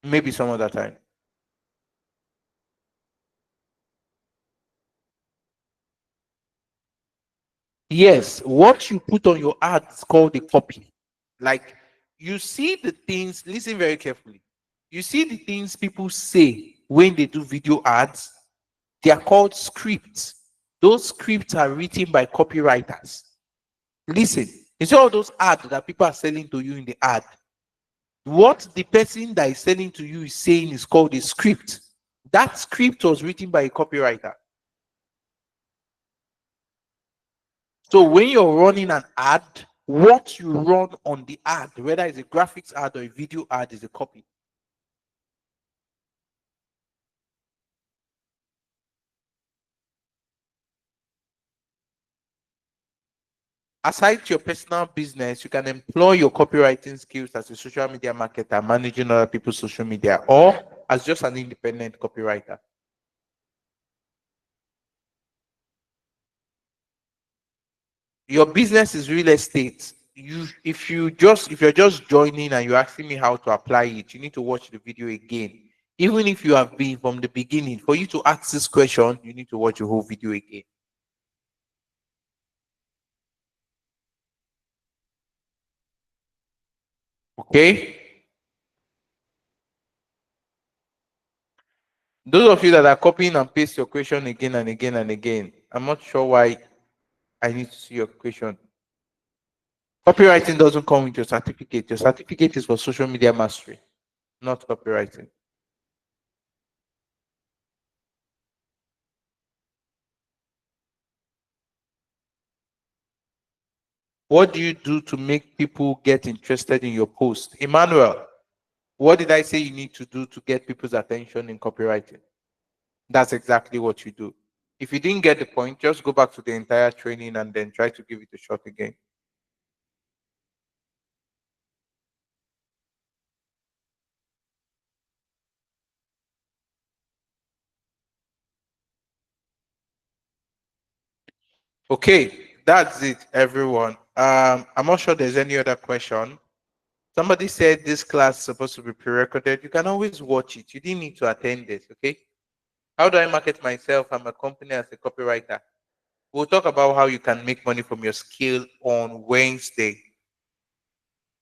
maybe some other time. Yes, what you put on your ad is called a copy. Like, you see the things, listen very carefully. You see the things people say when they do video ads, they are called scripts. Those scripts are written by copywriters. Listen, instead of those ads that people are selling to you in the ad, what the person that is selling to you is saying is called a script. That script was written by a copywriter. So when you're running an ad, what you run on the ad, whether it's a graphics ad or a video ad, is a copy. Aside your personal business, you can employ your copywriting skills as a social media marketer, managing other people's social media, or as just an independent copywriter. Your business is real estate. If you're just joining and you're asking me how to apply it, you need to watch the video again. Even if you have been from the beginning, for you to ask this question, you need to watch the whole video again. Okay? Those of you that are copying and paste your question again and again and again, I'm not sure why I need to see your question. Copywriting doesn't come with your certificate. Your certificate is for social media mastery, not copywriting. What do you do to make people get interested in your post? Emmanuel, what did I say you need to do to get people's attention in copywriting? That's exactly what you do. If you didn't get the point, just go back to the entire training and then try to give it a shot again. Okay, that's it, everyone. I'm not sure there's any other question. Somebody said this class is supposed to be pre-recorded. You can always watch it. You didn't need to attend this, okay? How do I market myself? I'm a company as a copywriter. We'll talk about how you can make money from your skill on Wednesday.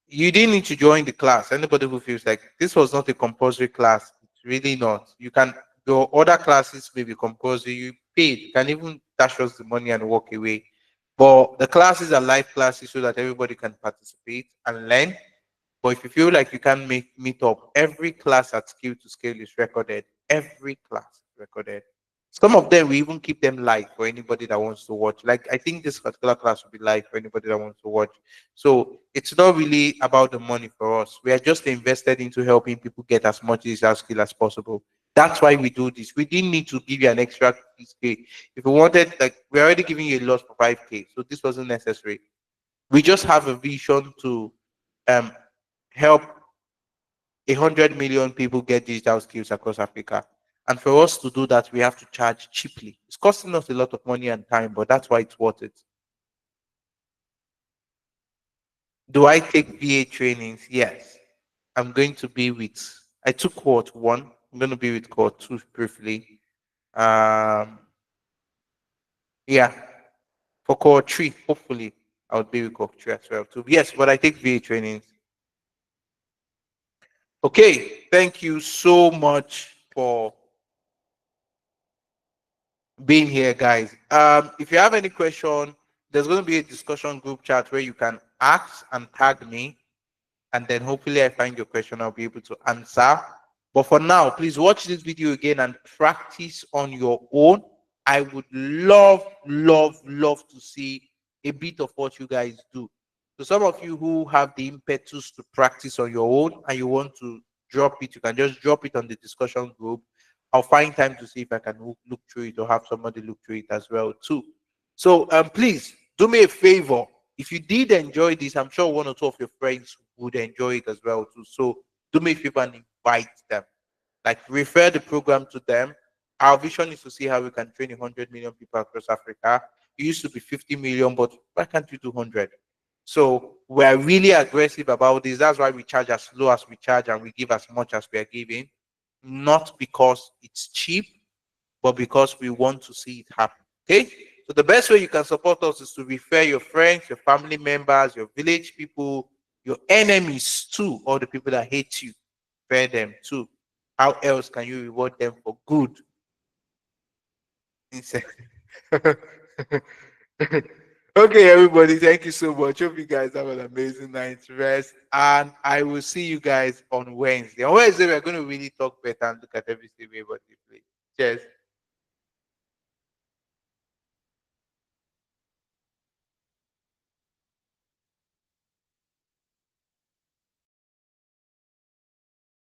You didn't need to join the class. Anybody who feels like this was not a compulsory class, it's really not. You can, your other classes may be compulsory. You paid. You can even dash us the money and walk away. But the classes are live classes so that everybody can participate and learn. But if you feel like you can't meet up, every class at Skill to Scale is recorded. Every class is recorded. Some of them we even keep them live for anybody that wants to watch. Like I think this particular class will be live for anybody that wants to watch. So it's not really about the money for us. We are just invested into helping people get as much digital skill as possible. That's why we do this. We didn't need to give you an extra 6K. If we wanted, like we're already giving you a lot for 5K. So this wasn't necessary. We just have a vision to um help 100 million people get digital skills across Africa. And for us to do that, we have to charge cheaply. It's costing us a lot of money and time, but that's why it's worth it. Do I take VA trainings? Yes. I'm going to be with, I took cohort one. I'm going to be with cohort two briefly. Um, yeah. For cohort three, hopefully, I'll be with cohort three as well too. Yes, but I take VA trainings. Okay. Thank you so much for being here, guys. If you have any question, there's going to be a discussion group chat where you can ask and tag me, and then hopefully I find your question, I'll be able to answer. But for now, please watch this video again and practice on your own. I would love to see a bit of what you guys do. So some of you who have the impetus to practice on your own and you want to drop it, you can just drop it on the discussion group. I'll find time to see if I can look through it or have somebody look through it as well too. So please do me a favor. If you did enjoy this, I'm sure one or two of your friends would enjoy it as well too. So do me a favor and invite them. Like refer the program to them. Our vision is to see how we can train 100 million people across Africa. It used to be 50 million, but why can't you do 100? So we're really aggressive about this. That's why we charge as low as we charge and we give as much as we are giving, not because it's cheap, but because we want to see it happen. Okay? So the best way you can support us is to refer your friends, your family members, your village people, your enemies too, all the people that hate you. Refer them too. How else can you reward them for good? Okay, everybody, thank you so much. Hope you guys have an amazing night's rest. And I will see you guys on Wednesday. On Wednesday, we're going to really talk better and look at every single way what they play. Cheers.